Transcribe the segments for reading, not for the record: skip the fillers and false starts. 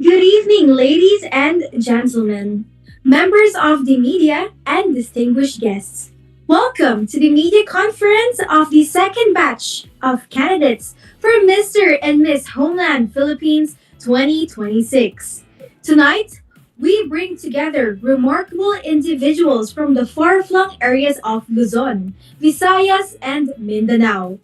Good evening, ladies and gentlemen, members of the media, and distinguished guests. Welcome to the media conference of the second batch of candidates for Mr. and Miss Homeland Philippines 2026. Tonight, we bring together remarkable individuals from the far-flung areas of Luzon, Visayas, and Mindanao,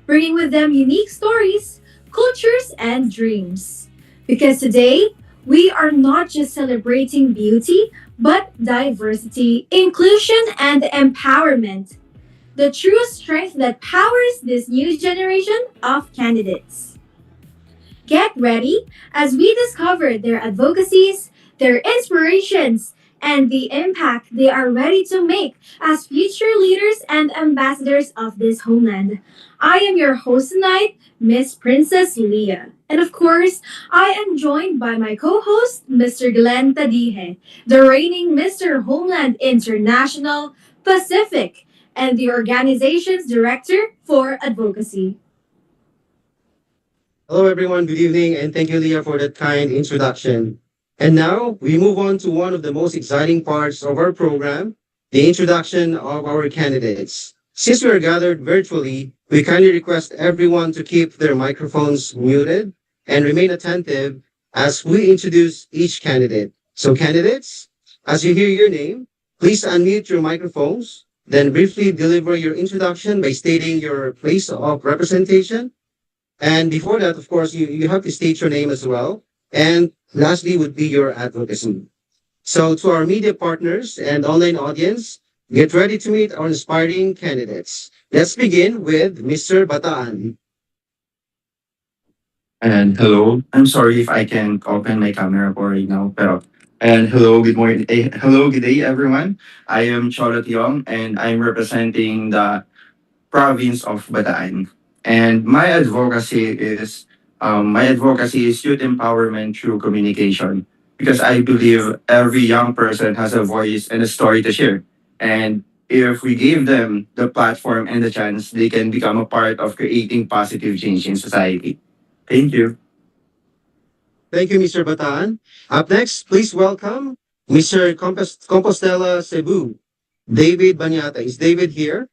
bringing with them unique stories, cultures, and dreams. Because today, we are not just celebrating beauty, but diversity, inclusion, and empowerment. The true strength that powers this new generation of candidates. Get ready as we discover their advocacies, their inspirations, and the impact they are ready to make as future leaders and ambassadors of this homeland. I am your host tonight, Miss Princess Leah. And of course, I am joined by my co host, Mr. Glenn Tadihe, the reigning Mr. Homeland International Pacific and the organization's director for advocacy. Hello, everyone. Good evening, and thank you, Leah, for that kind introduction. And now we move on to one of the most exciting parts of our program, the introduction of our candidates. Since we are gathered virtually, we kindly request everyone to keep their microphones muted and remain attentive as we introduce each candidate. So, candidates, as you hear your name, please unmute your microphones, then briefly deliver your introduction by stating your place of representation, and before that, of course, you have to state your name as well. And lastly would be your advocacy. So to our media partners and online audience, get ready to meet our inspiring candidates. Let's begin with Mr. Bataan. And hello, I'm sorry if I can't open my camera for right now, pero and hello, good morning. Hello, good day, everyone. I am Charlotte Yong, and I'm representing the province of Bataan. And my advocacy is youth empowerment through communication, because I believe every young person has a voice and a story to share. And if we give them the platform and the chance, they can become a part of creating positive change in society. Thank you. Thank you, Mr. Bataan. Up next, please welcome Mr. Compostela Cebu, David Banyata. Is David here?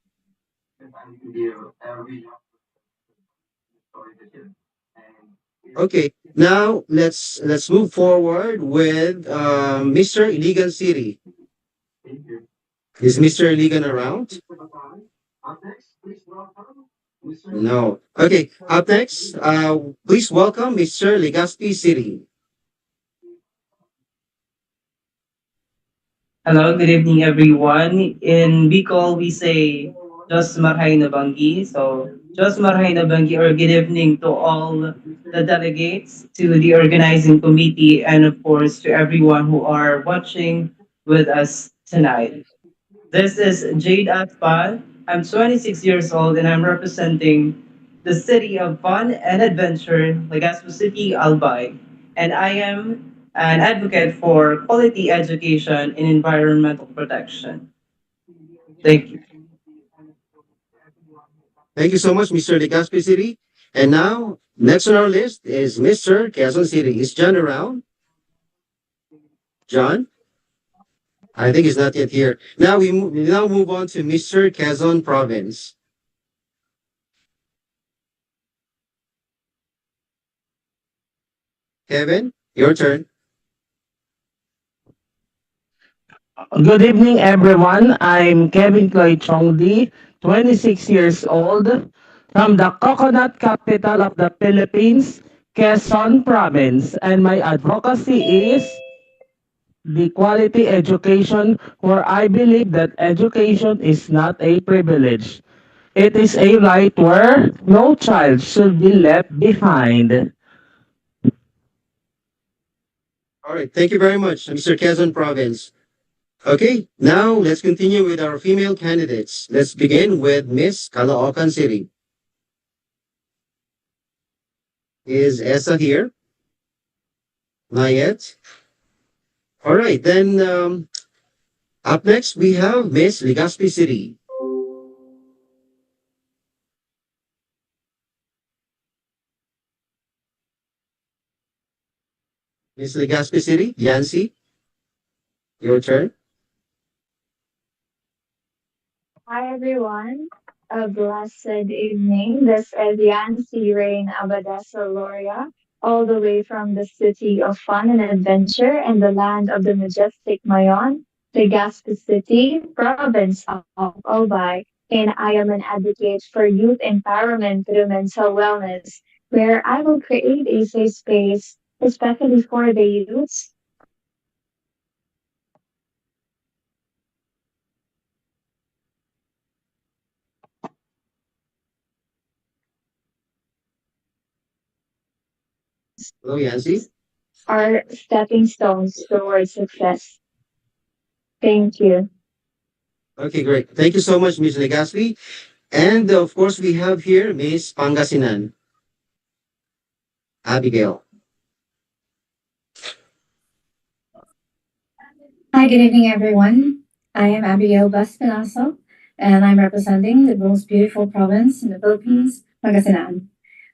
Okay. Now let's move forward with Mr. Iligan City. Is Mr. Iligan around? No. Okay. Up next, please welcome Mr. Legazpi City. Hello, good evening, everyone. In Bicol, we say Diyos Marhay na Banggi. So, Diyos Marhay na Banggi, or good evening to all the delegates, to the organizing committee, and of course, to everyone who are watching with us tonight. This is Jade Atpal. I'm 26 years old, and I'm representing the city of fun and adventure, Legazpi City, Albay. And I am an advocate for quality education and environmental protection. Thank you. Thank you so much, Mr. Legazpi City. And now, next on our list is Mr. Quezon City. Is John around? John? I think he's not yet here. Now we now move on to Mr. Quezon Province. Kevin, your turn. Good evening, everyone. I'm Kevin Chloy Chongdi, 26 years old, from the coconut capital of the Philippines, Quezon Province, and my advocacy is the quality education, where I believe that education is not a privilege. It is a right where no child should be left behind. All right, thank you very much, Mr. Quezon Province. Okay, now let's continue with our female candidates. Let's begin with Miss Caloocan City. Is Essa here? Not yet. All right, then up next we have Miss Legazpi City. Miss Legazpi City, Yancy, your turn. Hi everyone. A blessed evening. This is Yancy Rain Abadesa Loria, all the way from the city of fun and adventure and the land of the majestic Mayon, Legazpi City, province of Albay. And I am an advocate for youth empowerment through mental wellness, where I will create a safe space, especially for the youths Hello, Yancy. are stepping stones towards success. Thank you. Okay, great. Thank you so much, Miss Legazpi. And of course, we have here Miss Pangasinan, Abigail. Hi, good evening, everyone. I am Abigail Baspinaso, and I'm representing the most beautiful province in the Philippines, Pangasinan.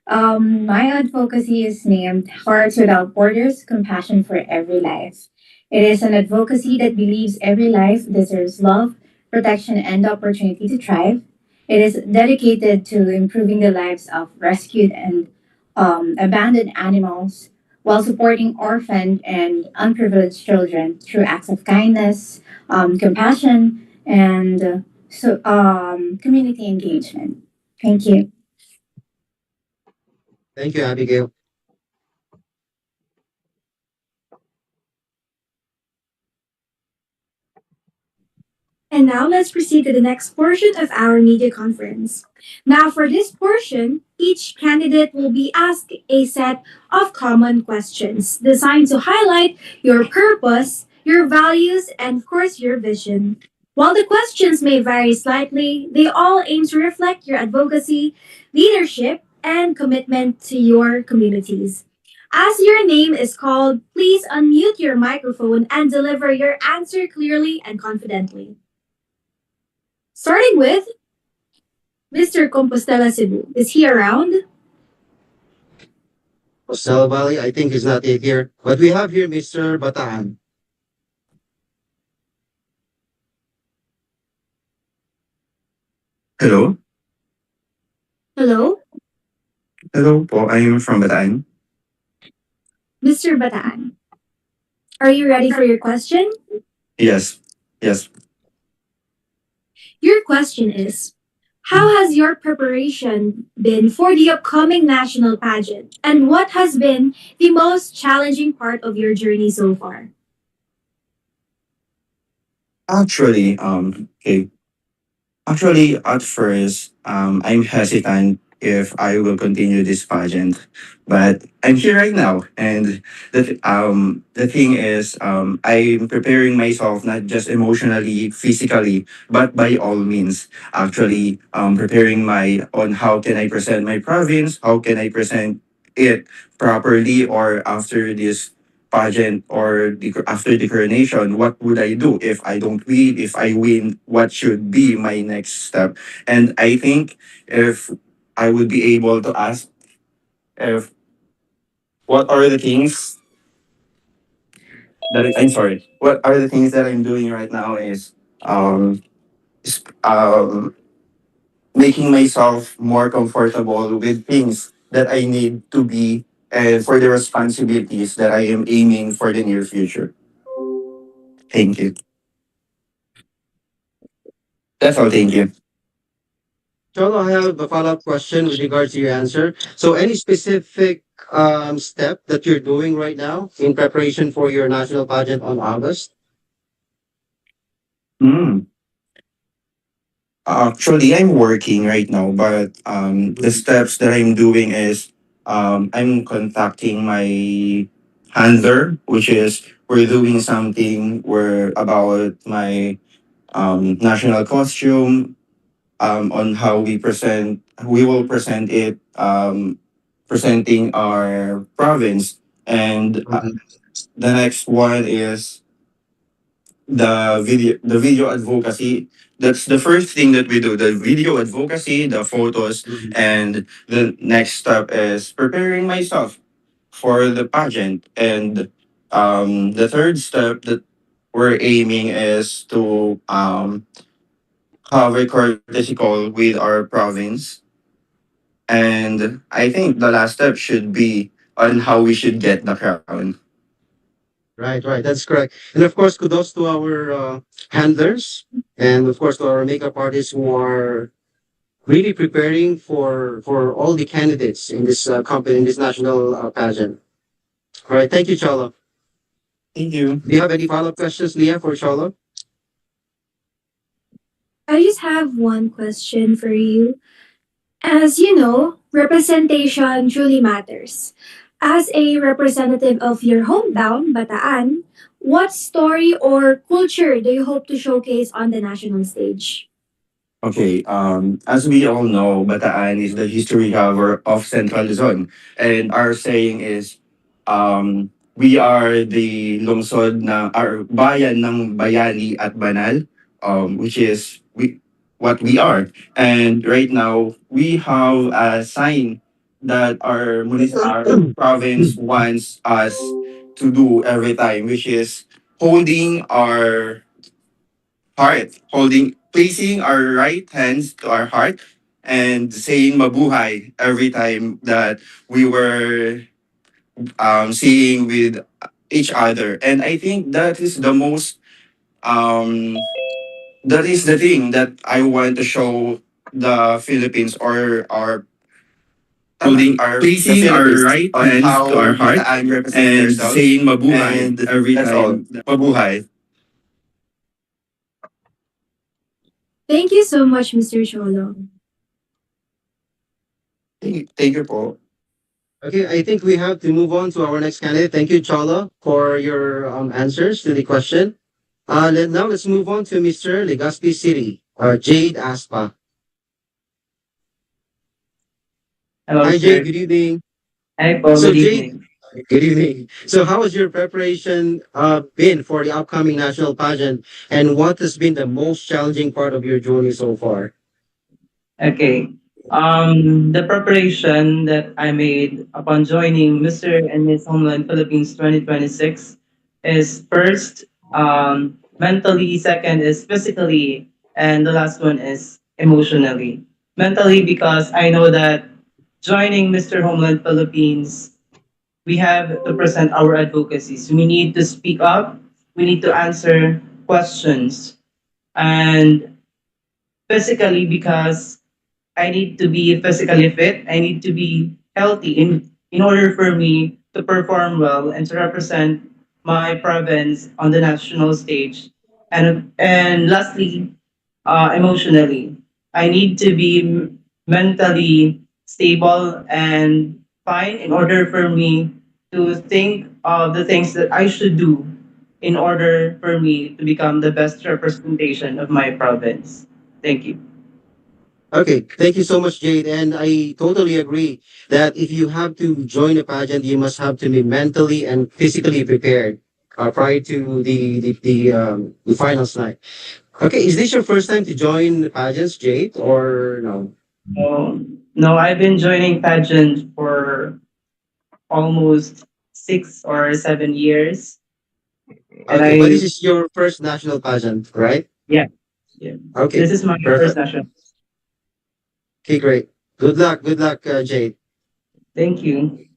My advocacy is named Hearts Without Borders Compassion for Every Life. It is an advocacy that believes every life deserves love, protection, and opportunity to thrive. It is dedicated to improving the lives of rescued and abandoned animals while supporting orphaned and unprivileged children through acts of kindness, compassion, and community engagement. Thank you. Thank you, Abigail. And now let's proceed to the next portion of our media conference. Now, for this portion, each candidate will be asked a set of common questions designed to highlight your purpose, your values, and of course, your vision. While the questions may vary slightly, they all aim to reflect your advocacy, leadership, and commitment to your communities. As your name is called, please unmute your microphone and deliver your answer clearly and confidently. Starting with Mr. Compostela Cebu. Is he around? Costello Valley, I think is not yet here. But we have here Mr. Bataan. Hello? Hello, Hello po, I'm from Bataan. Mr. Bataan. Are you ready for your question? Yes. Yes. Your question is, how has your preparation been for the upcoming national pageant? And what has been the most challenging part of your journey so far? Actually, okay. Actually, at first, I'm hesitant if I will continue this pageant, but I'm here right now, and the thing is, I'm preparing myself not just emotionally, physically, but by all means. Actually, preparing my on how can I present my province, how can I present it properly, or after this pageant or after the coronation, what would I do if I don't win? If I win, what should be my next step? And I think if I would be able to ask if what are the things I'm sorry, what are the things that I'm doing right now is um, making myself more comfortable with things that I need to be and for the responsibilities that I am aiming for the near future. Thank you. That's all. Thank you. Cholo, I have a follow-up question with regards to your answer. So any specific step that you're doing right now in preparation for your national pageant on August? Mm. Actually, I'm working right now, but the Mhm. steps that I'm doing is I'm contacting my handler, which is we're doing something where about my national costume, on how we will present it, presenting our province, and Mhm. the next one is the video advocacy. That's the first thing that we do, the video advocacy, the photos, Mhm. and the next step is preparing myself for the pageant. And The third step that we're aiming is to have a courtesy call with our province. And I think the last step should be on how we should get the crown. Right, right. That's correct. And of course, kudos to our handlers and of course to our makeup artists who are really preparing for all the candidates in this company in this national pageant. All right. Thank you, Cholo. Thank you. Do you have any follow-up questions, Leah, for Cholo? I just have one question for you. As you know, representation truly matters. As a representative of your hometown, Bataan, what story or culture do you hope to showcase on the national stage? Okay, as we all know, Bataan is the history of Central Luzon. And our saying is, we are the lungsod na, our bayan ng bayani at banal, which is what we are. And right now, we have a sign that our province wants us to do every time, which is holding our placing our right hands to our heart and saying mabuhay every time that we were seeing with each other. And I think that is the most, um, that is the thing that I want to show the Philippines or our holding the Placing our Philippines right on hands to our how heart Bataan represent and themselves. saying mabuhay And every that's all. time. Mabuhay. Thank you so much, Mr. Cholo. Thank you po. Okay, I think we have to move on to our next candidate. Thank you, Cholo, for your answers to the question. Now let's move on to Mr. Legazpi City, Jade Aspa. Hello, Hi, Jade. sir. Good evening. Hi po, So, good Jade, evening. good evening. So, how has your preparation been for the upcoming national pageant, and what has been the most challenging part of your journey so far? Okay. The preparation that I made upon joining Mr. and Miss Homeland Philippines 2026 is first, mentally, second is physically, and the last one is emotionally. Mentally, because I know that joining Mr. Homeland Philippines, we have to present our advocacies. We need to speak up, we need to answer questions, and physically, because I need to be physically fit. I need to be healthy in order for me to perform well and to represent my province on the national stage. And lastly, emotionally, I need to be mentally stable and fine in order for me to think of the things that I should do in order for me to become the best representation of my province. Thank you. Okay, thank you so much, Jade. And I totally agree that if you have to join a pageant, you must have to be mentally and physically prepared prior to the finals night. Okay, is this your first time to join pageants, Jade, or no? No, I've been joining pageant for almost 6 or 7 years, and Okay, but I this is your first national pageant, right? yeah, yeah. This Okay, is my first perfect. national. Okay, great. Good luck, Jade. Thank you.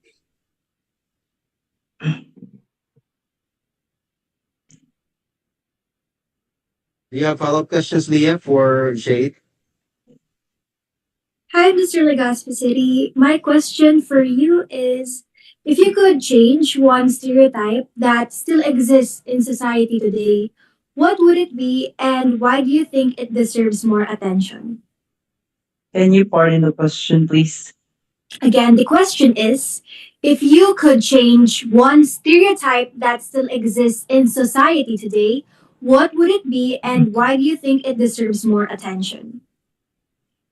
Do you have follow-up questions, Leah, for Jade? Hi, Mr. Legazpi City. My question for you is, if you could change one stereotype that still exists in society today, what would it be and why do you think it deserves more attention? Can you pardon the question, please? Again, the question is, if you could change one stereotype that still exists in society today, what would it be and why do you think it deserves more attention?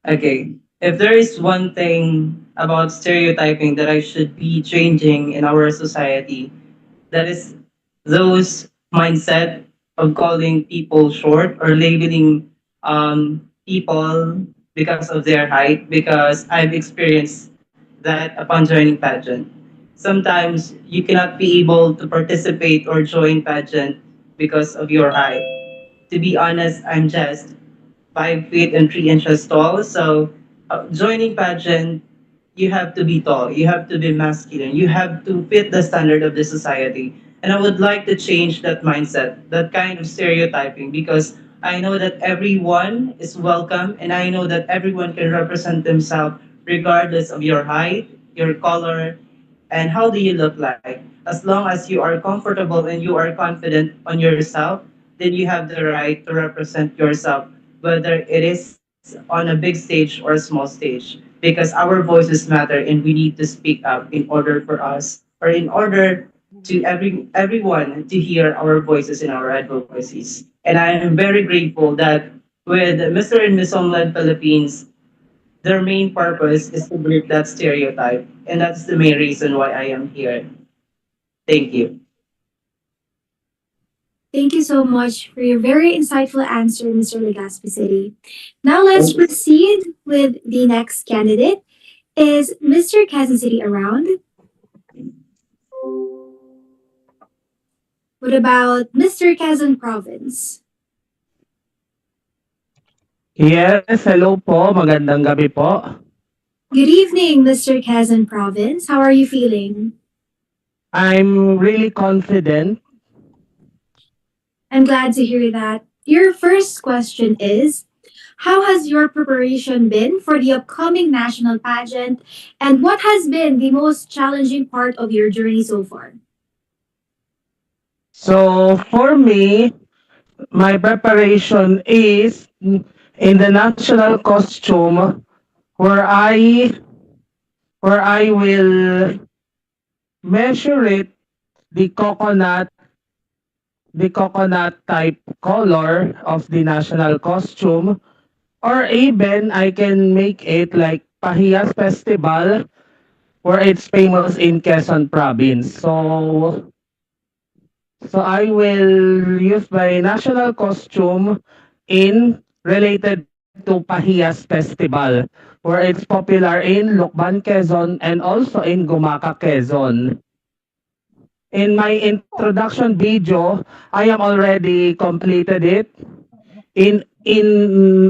Okay. If there is one thing about stereotyping that I should be changing in our society, that is those mindset of calling people short or labeling people because of their height, because I've experienced that upon joining pageant. sometimes you cannot be able to participate or join pageant because of your height. To be honest, I'm just 5 feet and 3 inches tall. So joining pageant, you have to be tall, you have to be masculine, you have to fit the standard of the society. And I would like to change that mindset, that kind of stereotyping, because I know that everyone is welcome and I know that everyone can represent themselves regardless of your height, your color, and how do you look like. As long as you are comfortable and you are confident on yourself, then you have the right to represent yourself, whether it is on a big stage or a small stage, because our voices matter and we need to speak up in order for us, or in order to everyone to hear our voices and our advocacies. And I am very grateful that with Mr. and Miss Homeland Philippines, their main purpose is to break that stereotype, and that's the main reason why I am here. Thank you. Thank you so much for your very insightful answer, Mr. Legazpi City. Now let's proceed with the next candidate. Is Mr. Quezon City around? What about Mr. Quezon Province? Yes, hello po. Magandang gabi po. Good evening, Mr. Quezon Province. How are you feeling? I'm really confident. I'm glad to hear that. Your first question is, how has your preparation been for the upcoming national pageant, and what has been the most challenging part of your journey so far? So for me, my preparation is in the national costume where I will measure it the coconut type color of the national costume, or even I can make it like Pahiyas Festival where it's famous in Quezon province. So I will use my national costume in related to Pahiyas Festival, where it's popular in Lukban, Quezon, and also in Gumaca, Quezon. In my introduction video, I am already completed it in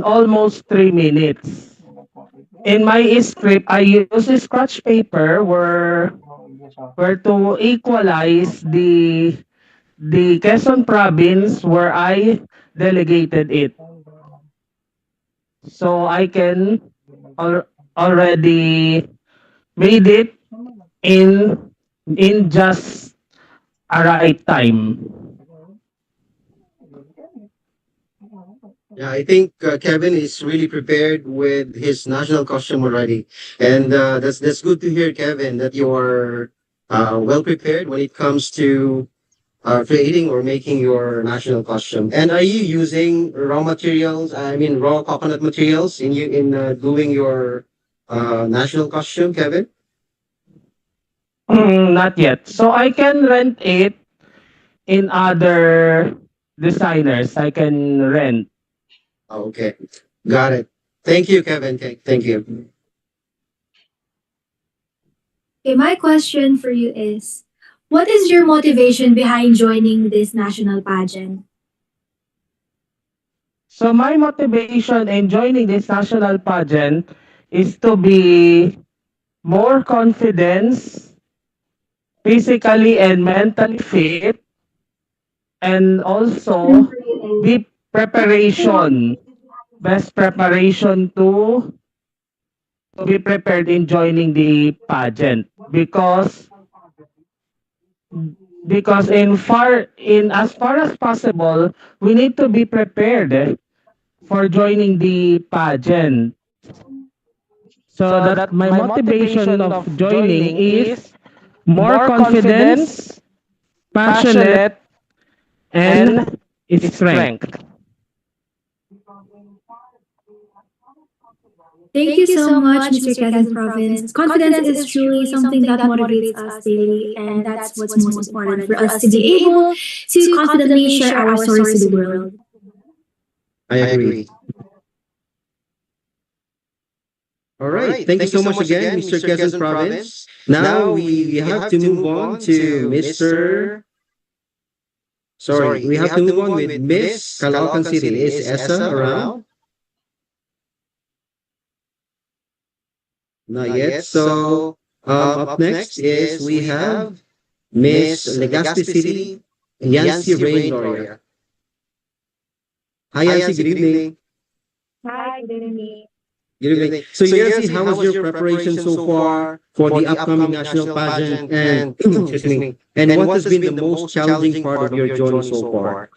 almost 3 minutes. In my script, I use a scratch paper where to equalize the Quezon province where I delegated it. So I can already made it in in just a right time. Yeah, I think Kevin is really prepared with his national costume already, and that's good to hear, Kevin, that you are well prepared when it comes to creating or making your national costume. And are you using raw materials? I mean, raw coconut materials in doing your national costume, Kevin? Not yet. So I can rent it in other designers. I can rent. Oh, okay, got it. Thank you, Kevin. Thank you. Okay, my question for you is, what is your motivation behind joining this national pageant? So my motivation in joining this national pageant is to be more confidence, physically and mentally fit, and also be preparation, best preparation to be prepared in joining the pageant because in as far as possible we need to be prepared for joining the pageant. So that my motivation of joining is more confidence, passionate, and strength. Thank you so much, Mr. Quezon Province. Confidence is truly something that motivates us daily, and that's what's most important for us to be able to confidently share our stories to the world. I agree. All right. Thank you so much again, Mr. Quezon Province. Now we have to move on to Mr. Sorry, we have to move on with Miss Caloocan City. Is Essa around? Not yet. So up next is we have Miss Legazpi City, Yancy Rain Lawyer. Hi Yancy, good evening. Hi, good evening. Good evening. So Yancy, how was your preparation so far for the upcoming national pageant? And excuse me. And what has been the most challenging part of your journey so far?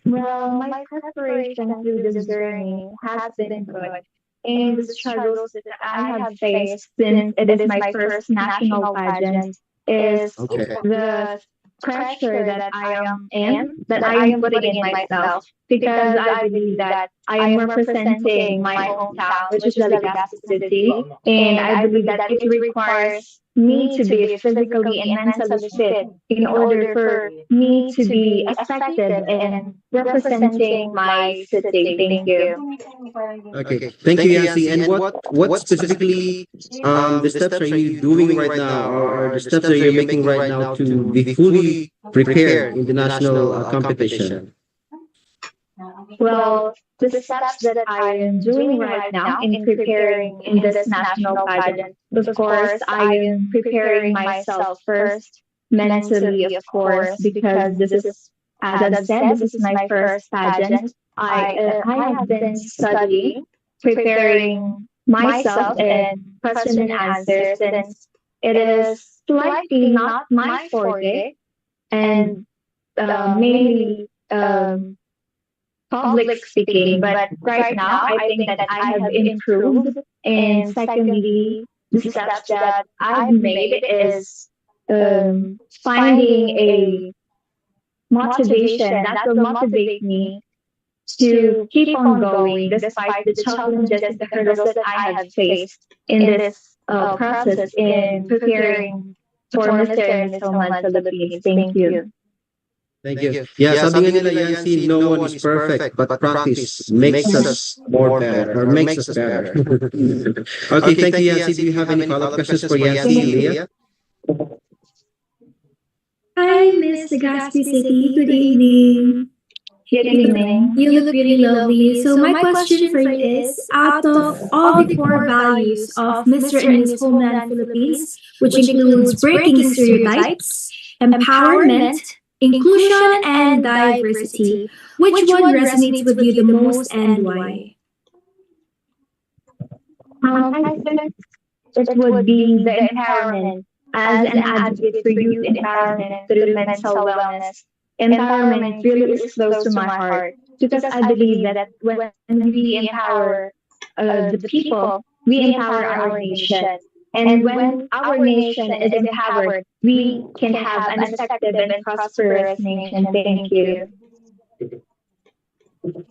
Well, my preparation through this journey has been good. And the struggles that I have faced since it is my first national pageant is Okay. the pressure that I am in, that I am putting in myself, because I believe that I am representing my hometown, which is the Legazpi City, and I believe that it requires me to be physically and mentally fit in order for me to be effective in representing my city. Thank you. Okay. Thank you, Yancy. And what specifically the steps are you doing right now, or the steps that you're making right now to be fully prepared in the national competition? Well, the steps that I am doing right now in preparing in this national pageant, of course, I am preparing myself first mentally, of course, because this is, as I've said, this is my first pageant. I have been studying, preparing myself in question and answer, since it is slightly not my forte, and mainly public speaking. But right now, I think that I have improved. And secondly, the steps that I've made is finding a motivation that will motivate me to keep on going despite the challenges and the hurdles that I have faced in this process in preparing for Mr. and Miss Homeland Philippines. Thank you. Thank you. Yeah, sabi nga nila, Yancy, no one is perfect, but practice makes us more better, or makes us better. Okay, thank you, Yancy. Do you have any follow-up questions for Yancy, Leah? Hi, Miss Legazpi City. Good evening. Good evening. You look really lovely. So my question for you is, out of all the core values of Mr. and Miss Homeland Philippines, which includes breaking stereotypes, empowerment, inclusion, and diversity, which one resonates with you the most and why? I think it would be the empowerment as an advocate for youth empowerment through mental wellness. Empowerment really is close to my heart because I believe that when we empower the people, we empower our nation. And when our nation is empowered, we can have an effective and prosperous nation. Thank you.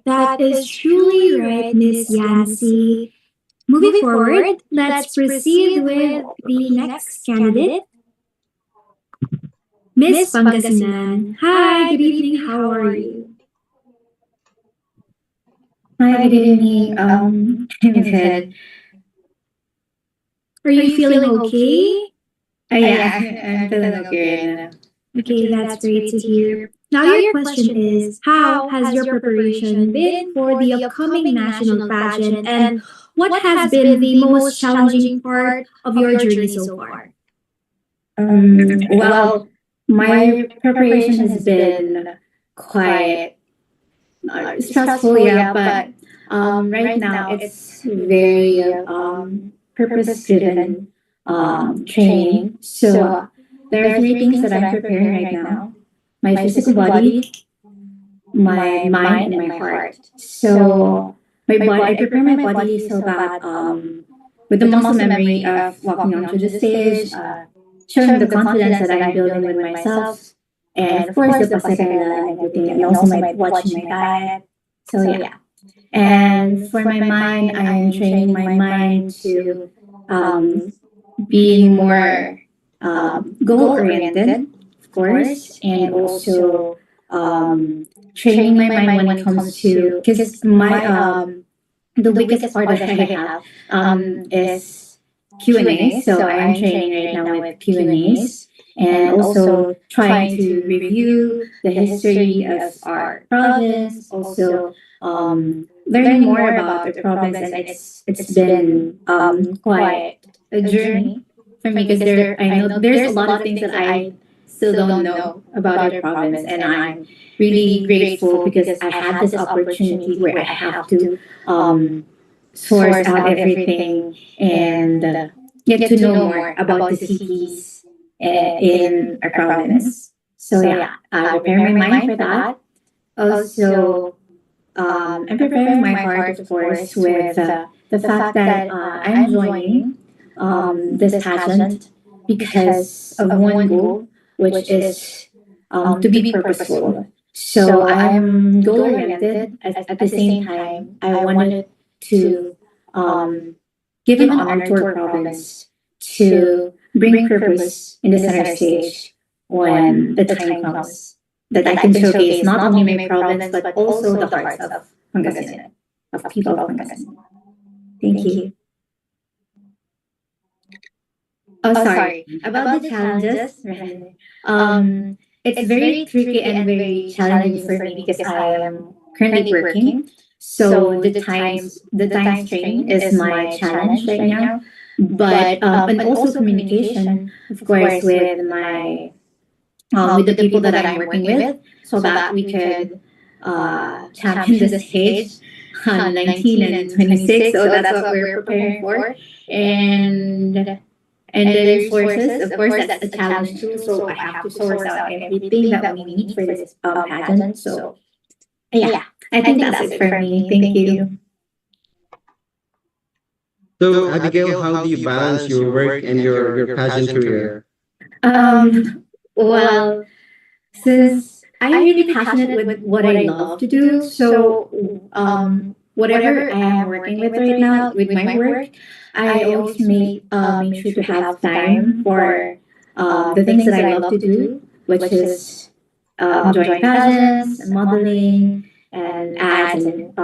That is truly right, Miss Yancy. Moving forward, let's proceed with the next candidate, Miss Pangasinan. Hi, good evening. How are you? Hi, good evening. I'm good. Are you feeling okay? Yeah, I'm feeling okay right now. Okay, that's great to hear. Now, your question is, how has your preparation been for the upcoming national pageant, and what has been the most challenging part of your journey so far? Well, my preparation has been quite stressful, yeah, but right now it's very purpose driven training. So there are three things that I'm preparing right now: my physical body, my mind, and my heart. So my body, I prepare my body so that with the muscle memory of walking onto the stage, showing the confidence that I'm building with myself, and of course the pasarela and everything, and also my watching my diet. So yeah. And for my mind, I'm training my mind to um, be more goal oriented, of course, and also training my mind when it comes to, because my the weakest part that I have is Q&A. So I'm training right now with Q&As and also trying to review the history of our province, also learning more about the province, and it's been quite a journey for me because there I know there's a lot of things that I still don't know about our province, and I'm really grateful because I had this opportunity where I have to um, source out everything and get to know more about the cities in our province. So yeah, I prepare my mind for that. Also, I'm preparing my heart, of course, with the fact that I'm joining this pageant because of one goal, which is to be purposeful. So I'm goal oriented. At the same time, I wanted to um, give an honor to our province, to bring purpose in the center stage when the time comes that I can showcase not only my province but also the hearts of Pangasinan, of people of Pangasinan. Thank you. Oh, sorry. About the challenges, rather. It's very tricky and very challenging for me because I am currently working. So the time strain is my challenge right now. But and also communication, of course, with the people that I'm working with, so that we could champion the stage on 19 and 26. So that's what we're preparing for. And and the resources, of course, that's a challenge too. So I have to source out everything that we need for this pageant. So yeah, I think that's it for me. Thank you. So, Abigail, how do you balance your work and your pageant career? Well, since I'm really passionate with what I love to do, so whatever I am working with right now with my work, I always make sure to have time for the things that I love to do, which is drawing pageants, modeling, and ads, and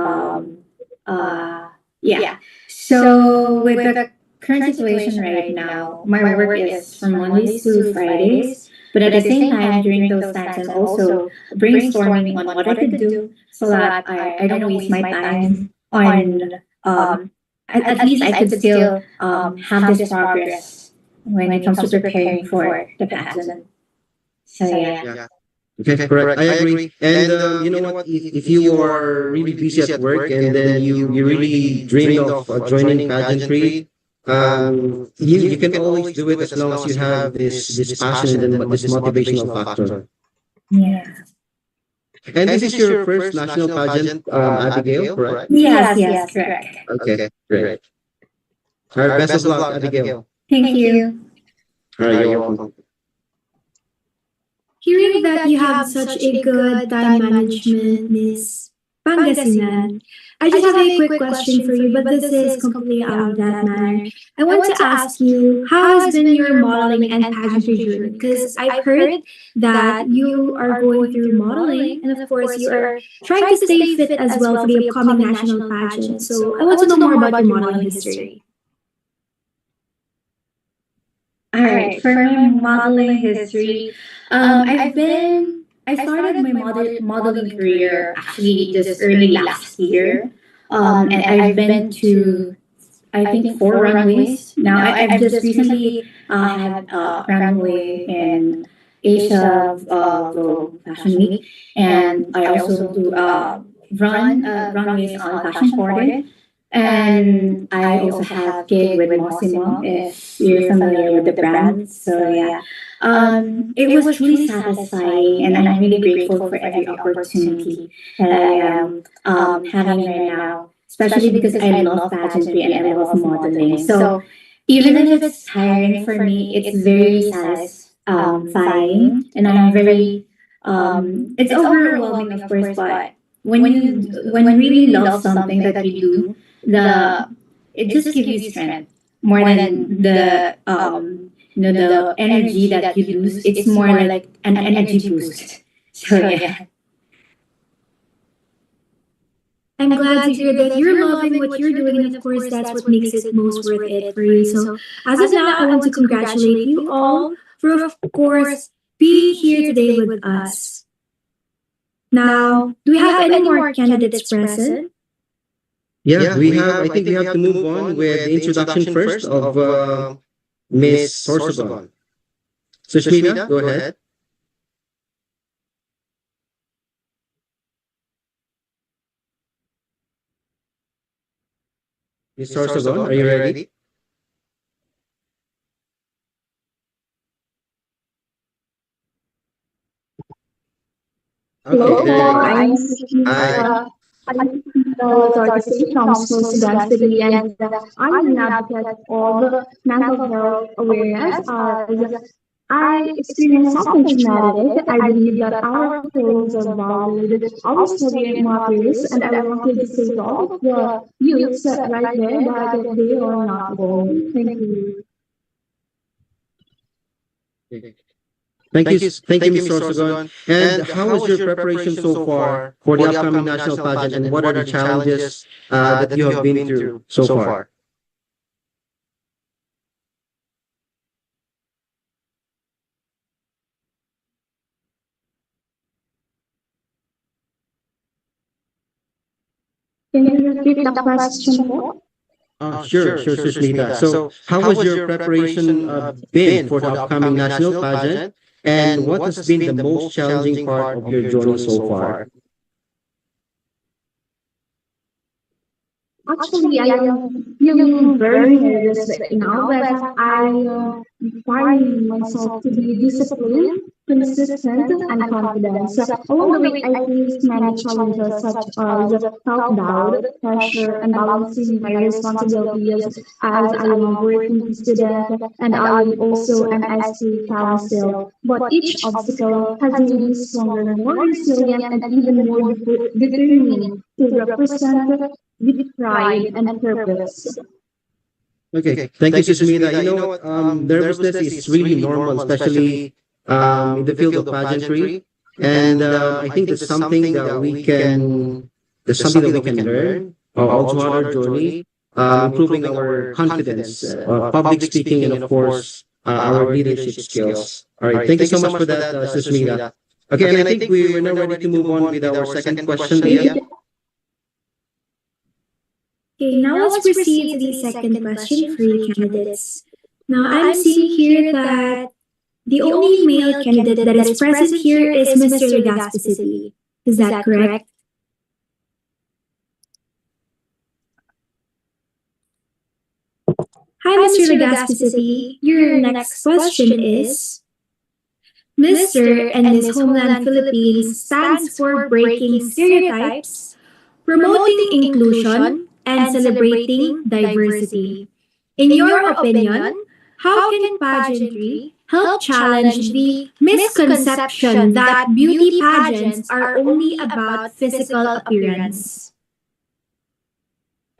yeah. So with the current situation right now, my work is from Mondays to Fridays. But at the same time, during those times, I'm also brainstorming on what I could do so that I don't waste my time on, at least I could still have this progress when it comes to preparing for the pageant. So yeah. Yeah. Okay, correct. I agree. And you know what? If you are really busy at work and then you really dreamed of joining pageantry, you can always do it as long as you have this passion and this motivational factor. Yeah. And this is your first national pageant, Abigail, correct? Yes, yes, correct. Okay, great. All right, best of luck, Abigail. Thank you. All right, you're welcome. Hearing that you have such a good time management, Miss Pangasinan, I just have a quick question for you, but this is completely out of that matter. I want to ask you, how has been your modeling and pageantry journey? Because I've heard that you are going through modeling, and of course, you are trying to stay fit as well for the upcoming national pageant. So I want to know more about your modeling history. All right, for my modeling history, I started my modeling career actually just early last year. And I've been to, I think, four runways. Now, I've just recently had a runway in Asia Globe Fashion Week, and I also do run runways on Fashion Forward. And I also have gig with Mossimo, if you're familiar with the brand. So yeah, it was truly satisfying, and I'm really grateful for every opportunity that I am having right now, especially because I love pageantry and I love modeling. So even if it's tiring for me, it's very satisfying, and I'm very it's overwhelming, of course, but when you really love something that you do, the it just gives you strength more than the the energy that you lose. It's more like an energy boost. So yeah. I'm glad to hear that you're loving what you're doing, and of course, that's what makes it most worth it for you. So, as of now, I want to congratulate you all for, of course, being here today with us. Now, do we have any more candidates present? Yeah, we have. I think we have to move on with the introduction first of Miss Sorsogon. Sushmita, go ahead. Miss Sorsogon, are you ready? Okay, Hello there po, you go. I'm Hi. I'm Tortoise from Sudan City, and I'm an advocate of mental health awareness. As I experienced something traumatic, I believe that our feelings are valid, our story matters, and I wanted to say to all of the youths right there that they are not alone. Thank you. Thank you, Miss Sorsogon. And how was your preparation so far for the upcoming national pageant, and what are the challenges that you have been through so far? Can you repeat the question po? Sure, Sushmita. So, how was your preparation been for the upcoming national pageant, and what has been the most challenging part of your journey so far? Actually, I am feeling very nervous right now, but I find myself to be disciplined, consistent, and confident. So along the way, I faced many challenges such as self-doubt, pressure, and balancing my responsibilities as I am a working student and I am also an SK council. But each obstacle has made me stronger, more resilient, and even more determined to represent with pride and purpose. Okay, thank you, Sushmita. You know what? Nervousness is really normal, especially in the field of pageantry, and I think that's something that we can learn all throughout our journey, improving our confidence, public speaking, and of course, our leadership skills. All right, thank you so much for that, Sushmita. Okay, and I think we're now ready to move on with our second question, Leah. Okay, now let's proceed to the second question for you candidates. Now, I'm seeing here that the only male candidate that is present here is Mr. Legazpi City. Is that correct? Hi, Mr. Legazpi City. Your next question is: Mr. and Miss Homeland Philippines stands for breaking stereotypes, promoting inclusion, and celebrating diversity. In your opinion, how can pageantry help challenge the misconception that beauty pageants are only about physical appearance?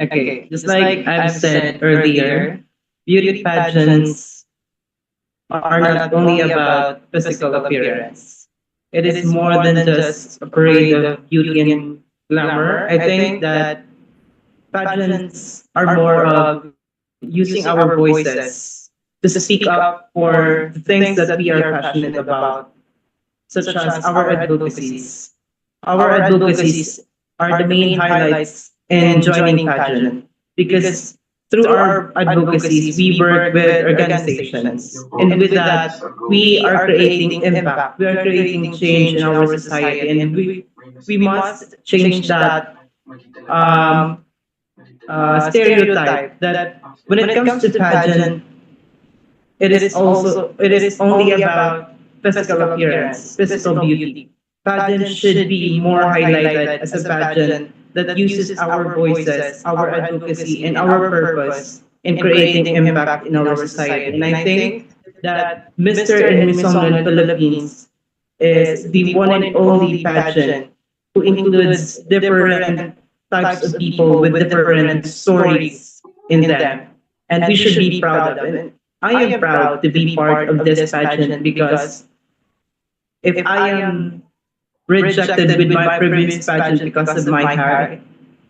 Okay, just like I've said earlier, beauty pageants are not only about physical appearance. It is more than just a parade of beauty and glamour. I think that pageants are more of using our voices to speak up for the things that we are passionate about, such as our advocacies. Our advocacies are the main highlights in joining pageant because through our advocacies, we work with organizations. And with that, we are creating impact. We are creating change in our society. And we must change that um, stereotype that when it comes to pageant, it is only about physical appearance, physical beauty. Pageant should be more highlighted as a pageant that uses our voices, our advocacy, and our purpose in creating impact in our society. And I think that Mr. and Miss Homeland Philippines is the one and only pageant who includes different types of people with different stories in them. And we should be proud of it. I am proud to be part of this pageant because if I am rejected with my previous pageant because of my hair,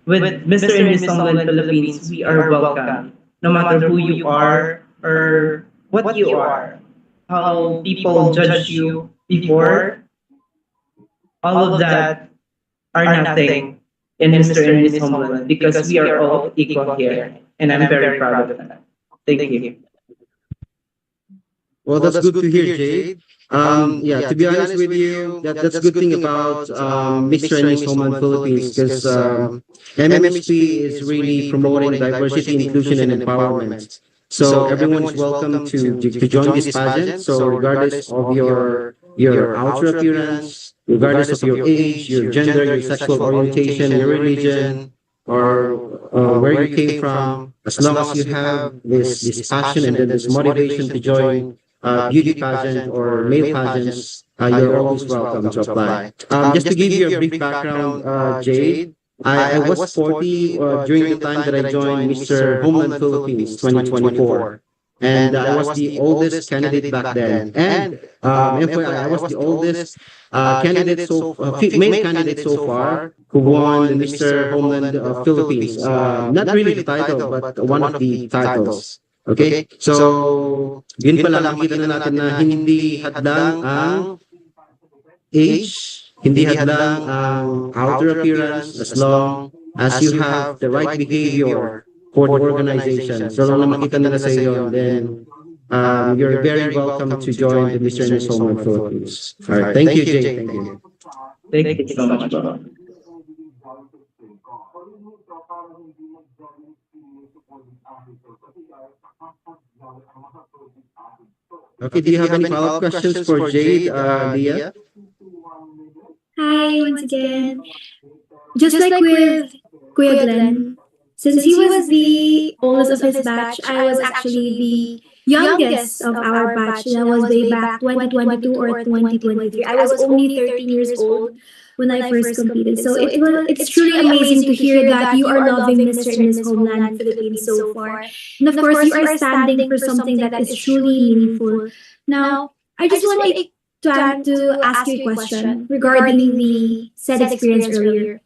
with Mr. and Miss Homeland Philippines, we are welcome, no matter who you are or what you are, how people judge you before, all of that are nothing in Mr. and Miss Homeland because we are all equal here, and I'm very proud of that. Thank you. Well, that's good to hear, Jade. Yeah, to be honest with you, that's good thing about Mr. and Miss Homeland Philippines because MMHP is really promoting diversity, inclusion, and empowerment. So everyone is welcome to join this pageant. So regardless of your outer appearance, regardless of your age, your gender, your sexual orientation, your religion, or where you came from, as long as you have this passion and then this motivation to join beauty pageant or male pageants, you're always welcome to apply. Just to give you a brief background, Jade, I was 40 during the time that I joined Mr. Homeland Philippines 2024. And I was the oldest candidate back then. And FYI, I was the oldest male candidate so far who won the Mr. Homeland Philippines. Not really the title, but one of the titles. Okay? So, yun pa lang, makita na natin na hindi hadlang ang age, hindi hadlang ang outer appearance as long as you have the right behavior for the organization. So, long na makita nila sa iyo, then you're very welcome to join the Mr. and Miss Homeland Philippines. All right. Thank you, Jay. Thank you. Thank you so much, bro. Okay, do you have any follow-up questions for Jade, Leah? Hi, once again. Just like with Kuya Glenn, since he was the oldest of his batch, I was actually the youngest of our batch. That was way back 2022 or 2023. I was only 13 years old when I first competed. So it's truly amazing to hear that you are loving Mr. and Miss Homeland Philippines so far. And of course, you are standing for something that is truly meaningful. Now, I just want to ask you a question regarding the said experience earlier.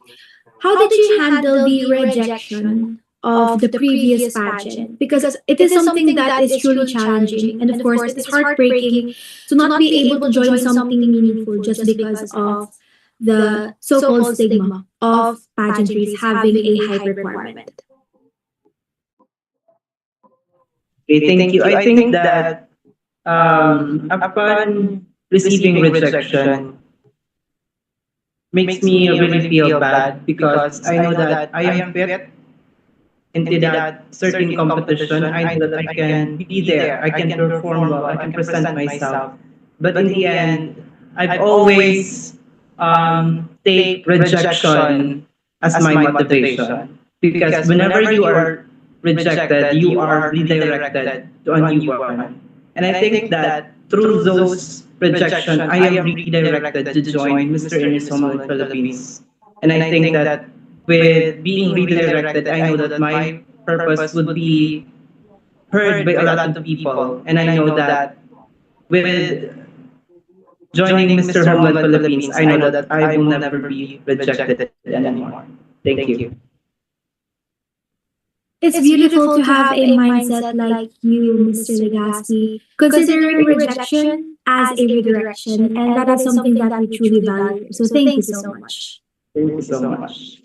How did you handle the rejection of the previous pageant? Because it is something that is truly challenging. And of course, it is heartbreaking to not be able to join something meaningful just because of the so called stigma of pageantries having a height requirement. Okay, thank you. I think that upon receiving rejection makes me really feel bad because I know that I am fit into that certain competition. I know that I can be there, I can perform well, I can present myself. But in the end, I've always take rejection as my motivation because whenever you are rejected, you are redirected to a new one. And I think that through those rejection, I am redirected to join Mr. and Miss Homeland Philippines. And I think that with being redirected, I know that my purpose would be heard by a lot of people. And I know that with joining Mr. Homeland Philippines, I know that I will never be rejected anymore. Thank you. It's beautiful to have a mindset like you, Mr. Legaspi, considering rejection as a redirection, and that is something that we truly value. So thank you so much. Thank you so much.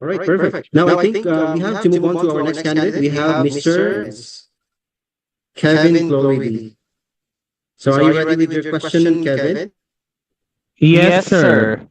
All right, perfect. Now I think we have to move on to our next candidate. We have Mr. Kevin Chloe. So are you ready with your question, Kevin? Yes, sir.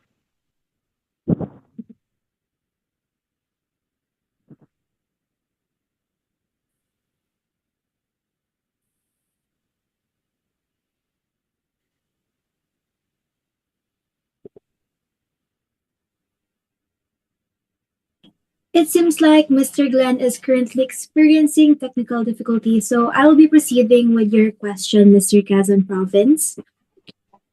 It seems like Mr. Glenn is currently experiencing technical difficulties, so I will be proceeding with your question, Mr. Quezon Province.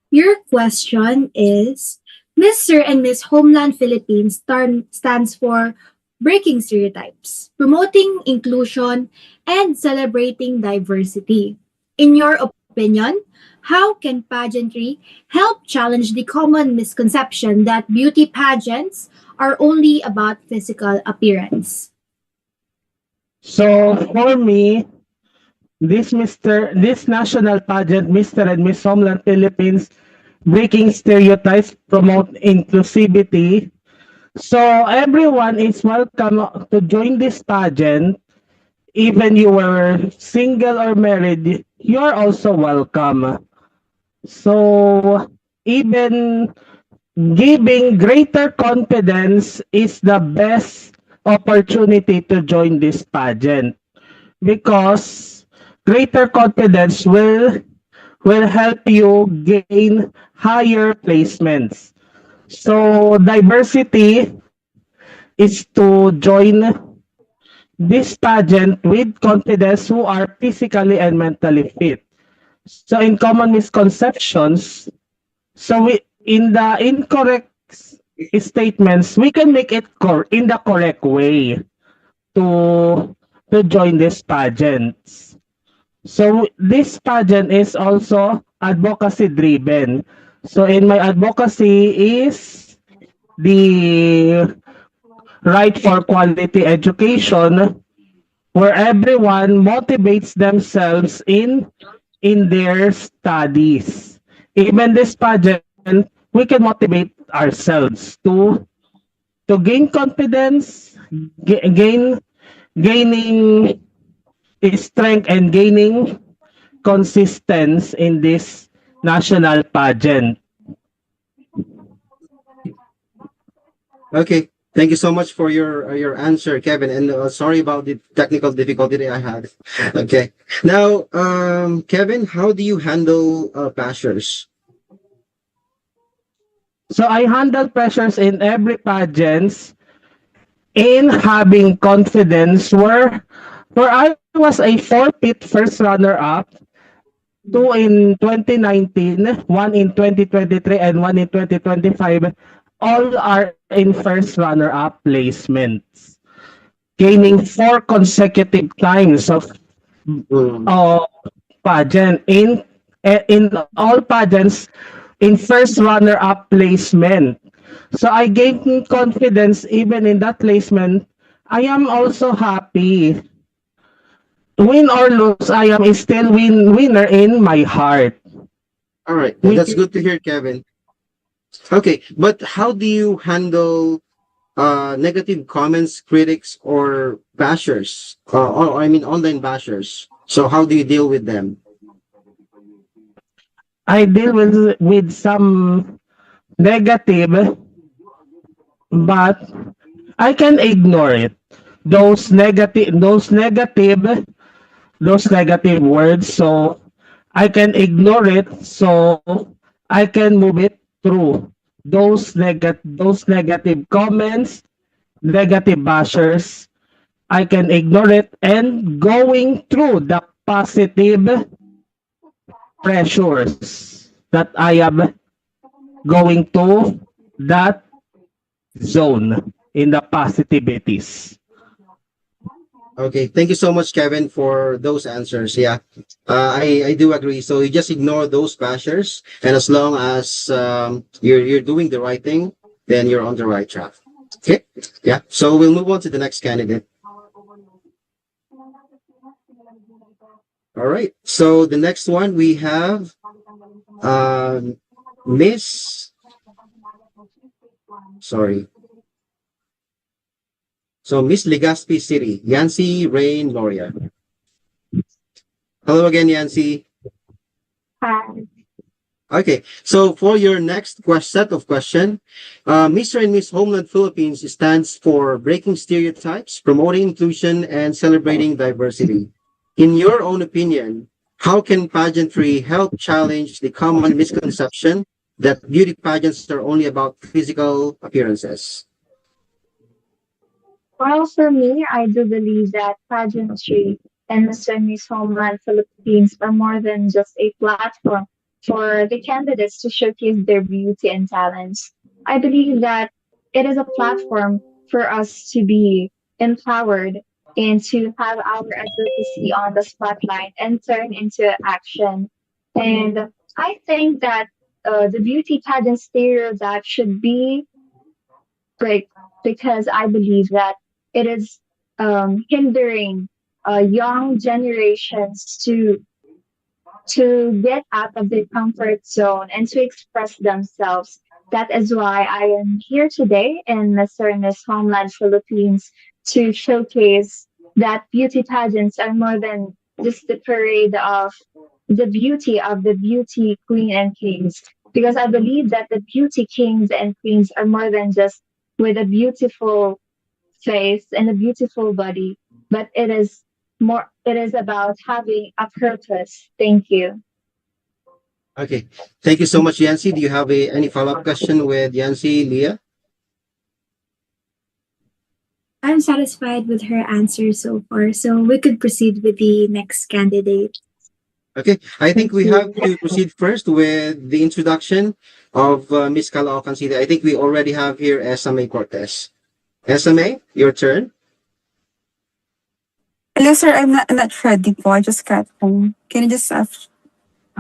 Your question is Mr. and Miss Homeland Philippines stands for breaking stereotypes, promoting inclusion, and celebrating diversity. In your opinion, how can pageantry help challenge the common misconception that beauty pageants are only about physical appearance? So for me, this national pageant, Mr. and Miss Homeland Philippines, breaking stereotypes, promote inclusivity. So everyone is welcome to join this pageant. Even you were single or married, you're also welcome. So even giving greater confidence is the best opportunity to join this pageant because greater confidence will help you gain higher placements. So diversity is to join this pageant with confidence who are physically and mentally fit. So in common misconceptions, so we in the incorrect statements, we can make it in the correct way to to join this pageant. So this pageant is also advocacy driven. So in my advocacy is the right for quality education where everyone motivates themselves in their studies. Even this pageant, we can motivate ourselves to gain confidence, gaining strength and gaining consistency in this national pageant. Okay. Thank you so much for your answer, Kevin. And sorry about the technical difficulty that I had. Okay. Now, Kevin, how do you handle bashers? So I handle pressures in every pageants in having confidence where I was a four-peat first runner-up, two in 2019, one in 2023, and one in 2025. All are in first runner-up placements, gaining four consecutive times Mm, of pageant in all pageants in first runner-up placement. So I gained confidence even in that placement. I am also happy. Win or lose, I am still winner in my heart. all right. Which That's good to hear, Kevin. Okay. But how do you handle negative comments, critics, or bashers? Or I mean, online bashers. So how do you deal with them? I deal with some negative, but I can ignore it. Those negative words, so I can ignore it, so I can move it through those negative comments, negative bashers. I can ignore it and going through the positive pressures that I am going to that zone in the positivities. Okay, thank you so much, Kevin, for those answers. Yeah, I do agree. So you just ignore those bashers, and as long as you're doing the right thing, then you're on the right track. Okay, yeah. So we'll move on to the next candidate. All right. So the next one we have um, Miss. Sorry. So Miss Legazpi City, Yancy Rain Loria. Hello again, Yancy. Hi. Okay, so for your next set of question, Mr. and Miss Homeland Philippines stands for breaking stereotypes, promoting inclusion, and celebrating diversity. In your own opinion, how can pageantry help challenge the common misconception that beauty pageants are only about physical appearances? Well, for me, I do believe that pageantry and Miss Miss Homeland Philippines are more than just a platform for the candidates to showcase their beauty and talents. I believe that it is a platform for us to be empowered and to have our advocacy on the spotlight and turn into action. And I think that the beauty pageant stereotype should be break because I believe that it is hindering young generations to get out of their comfort zone and to express themselves. That is why I am here today in Mr. and Miss Homeland Philippines to showcase that beauty pageants are more than just the parade of the beauty queen and kings. Because I believe that the beauty kings and queens are more than just with a beautiful face and a beautiful body, but it is about having a purpose. Thank you. Okay. Thank you so much, Yancy. Do you have any follow-up question with Yancy, Leah? I'm satisfied with her answer so far, so we could proceed with the next candidate. Okay. I think Thank we have you. to proceed first with the introduction of Miss Caloocan City. I think we already have here SMA Cortez. SMA, your turn. Hello, sir. I'm not ready po. I just got home. Can you just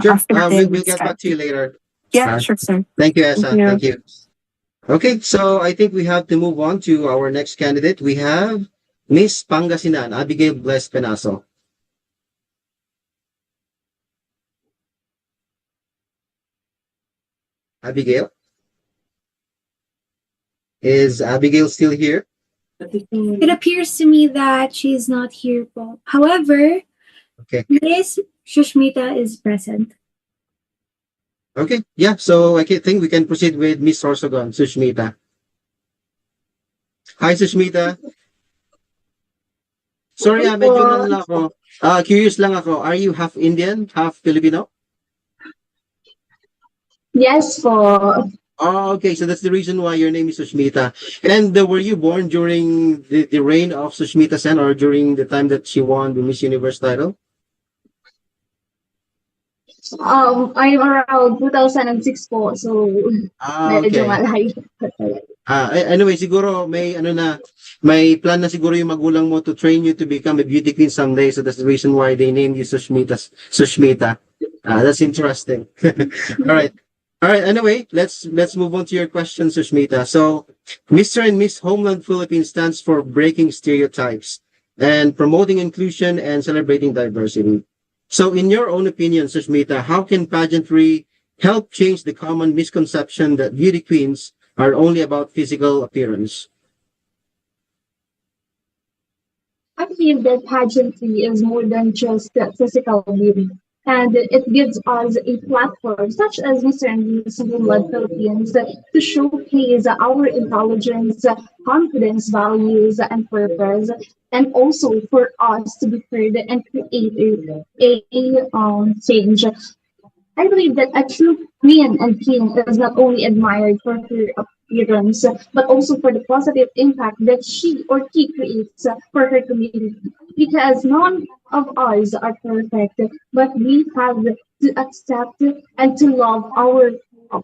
Sure. after We'll this get back guy? to you later. Yeah, Uh, sure, sir. Thank you, Thank Esa. you. Thank you. Okay, so I think we have to move on to our next candidate. We have Miss Pangasinan, Abigail Bless Penaso. Abigail, is Abigail still here? It appears to me that she is not here po. However, Okay. Miss Shushmita is present. Okay. Yeah. So I think we can proceed with Miss Sorsogon, Sushmita. Hi, Sushmita. Sorry, medyo ano lang ako. Curious lang ako. Are you half Indian, half Filipino? Yes, for Oh, okay. So that's the reason why your name is Sushmita. And were you born during the reign of Sushmita Sen or during the time that she won the Miss Universe title? I'm around 2006 po, so medyo Okay. malayo. Anyway, siguro may ano na, may plan na siguro yung magulang mo to train you to become a beauty queen someday. So that's the reason why they named you Sushmita. Sushmita. That's interesting. All right. All right. Anyway, let's move on to your question, Sushmita. So, Mr. and Miss Homeland Philippines stands for breaking stereotypes and promoting inclusion and celebrating diversity. So, in your own opinion, Sushmita, how can pageantry help change the common misconception that beauty queens are only about physical appearance? I believe that pageantry is more than just physical beauty, and it gives us a platform, such as Mr. and Miss Blood Philippines, to showcase our intelligence, confidence, values, and purpose, and also for us to be heard and create a change. I believe that a true queen and king is not only admired for her appearance, but also for the positive impact that she or he creates for her community. Because none of us are perfect, but we have to accept and to love our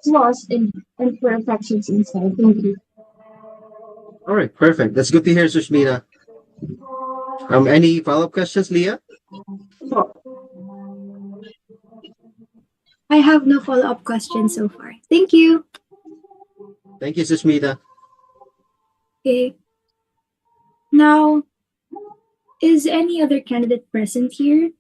flaws and imperfections inside. Thank you. All right, perfect. That's good to hear, Sushmita. Any follow-up questions, Leah? I have no follow-up questions so far. Thank you. Thank you, Sushmita. Okay. Now, is any other candidate present here?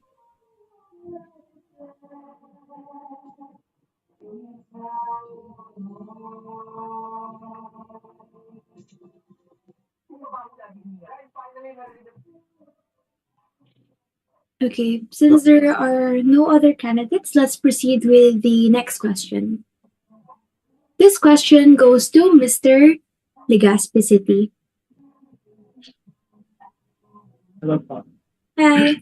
Okay, since there are no other candidates, let's proceed with the next question. This question goes to Mr. Legazpi City. Hello po. Hi.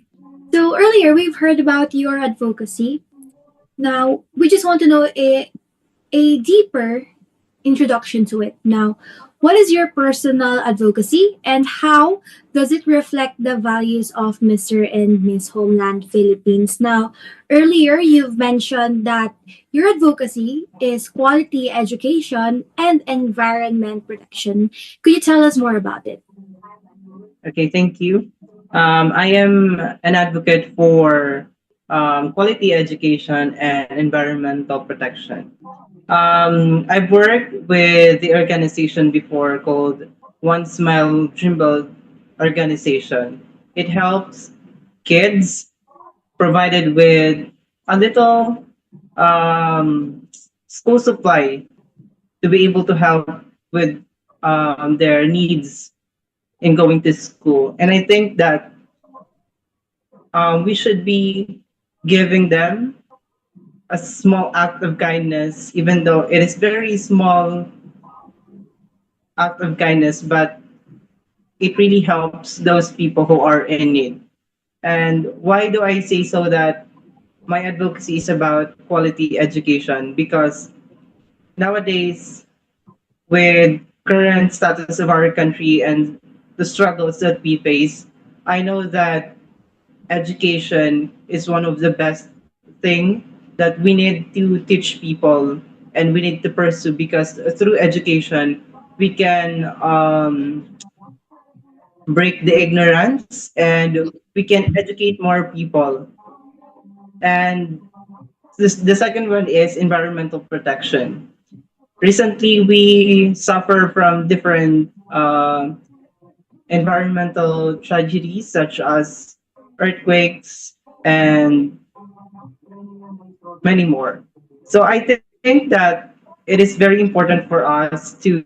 So earlier we've heard about your advocacy. Now we just want to know a deeper introduction to it. Now, what is your personal advocacy and how does it reflect the values of Mr. and Miss Homeland Philippines? Now, earlier you've mentioned that your advocacy is quality education and environment protection. Could you tell us more about it? Okay, thank you. I am an advocate for quality education, and environmental protection. I've worked with the organization before called One Smile Dreambuild organization. It helps kids provided with a little school supply to be able to help with their needs in going to school. And I think that we should be giving them a small act of kindness, even though it is very small act of kindness, but it really helps those people who are in need. And why do I say so that my advocacy is about quality education? Because nowadays, with current status of our country and the struggles that we face, I know that education is one of the best thing that we need to teach people and we need to pursue because through education we can break the ignorance and we can educate more people. And the second one is environmental protection. Recently we suffer from different environmental tragedies such as earthquakes and many more. So I think that it is very important for us to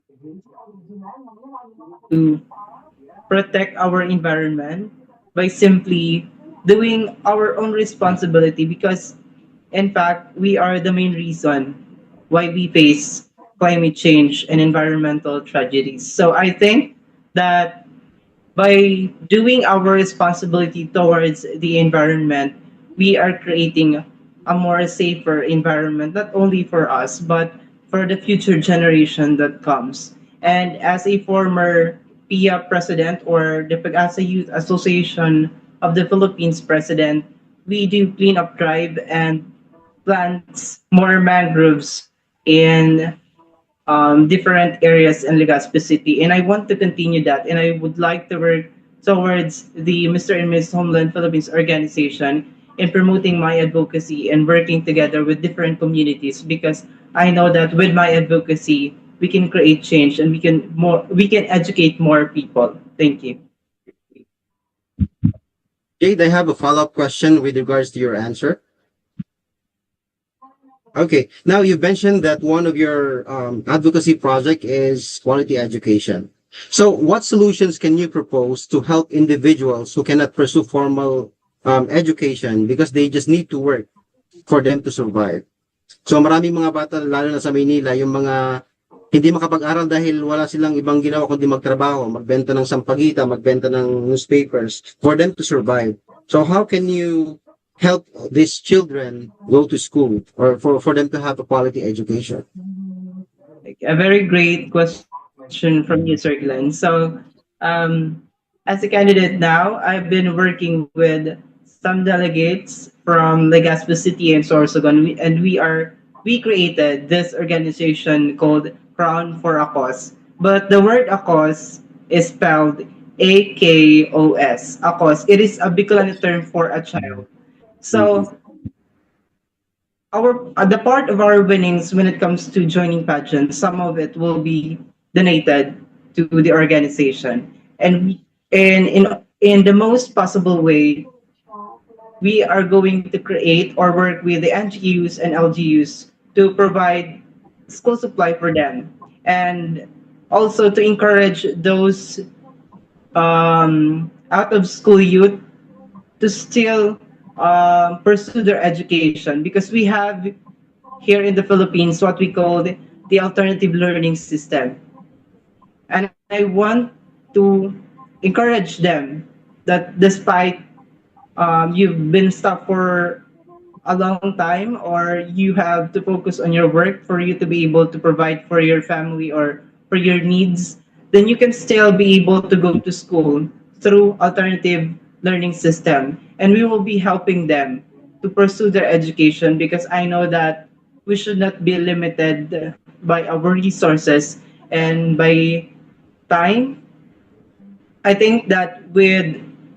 protect our environment by simply doing our own responsibility because in fact we are the main reason why we face climate change and environmental tragedies. So I think that by doing our responsibility towards the environment, we are creating a more safer environment, not only for us, but for the future generation that comes. And as a former PIA president or the Pag-asa Youth Association of the Philippines president, we do cleanup drive and plant more mangroves in different areas in Legazpi City. And I want to continue that. And I would like to work towards the Mr. and Ms. Homeland Philippines organization in promoting my advocacy and working together with different communities because I know that with my advocacy, we can create change and we can educate more people. Thank you. Jade, I have a follow-up question with regards to your answer. Okay, now you've mentioned that one of your advocacy project is quality education. So, what solutions can you propose to help individuals who cannot pursue formal education because they just need to work for them to survive? So, maraming mga bata, lalo na sa Maynila, yung mga hindi makapag-aral dahil wala silang ibang ginawa kundi magtrabaho, magbenta ng sampagita, magbenta ng newspapers for them to survive. So, how can you help these children go to school or for them to have a quality education? Like, a very great question from you, Sir Glenn. So, um, as a candidate now, I've been working with some delegates from Legazpi City and Sorsogon, and we created this organization called Crown for a Cause. But the word ACOS is spelled AKOS. ACOS. It is a Bicolano term for a child. Mhm. So our the part of our winnings when it comes to joining pageants, some of it will be donated to the organization, and in the most possible way, we are going to create or work with the NGUs and LGUs to provide school supply for them, and also to encourage those out of school youth to still pursue their education because we have here in the Philippines what we call the alternative learning system. And I want to encourage them that despite you've been stuck for a long time or you have to focus on your work for you to be able to provide for your family or for your needs, then you can still be able to go to school through alternative learning system. And we will be helping them to pursue their education because I know that we should not be limited by our resources and by time. I think that with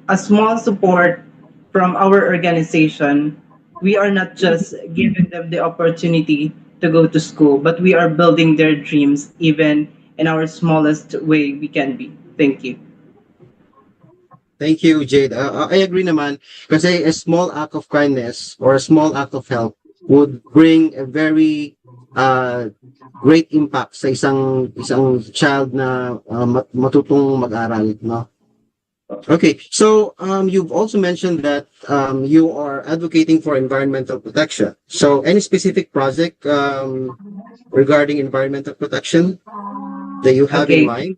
a small support from our organization, we are not just giving them the opportunity to go to school, but we are building their dreams even in our smallest way we can be. Thank you. Thank you, Jade. I agree naman kasi a small act of kindness or a small act of help would bring a very uh, great impact sa isang child na matutong mag-aral, no? Okay, so you've also mentioned that you are advocating for environmental protection. So any specific project regarding environmental protection that you have in Okay. mind?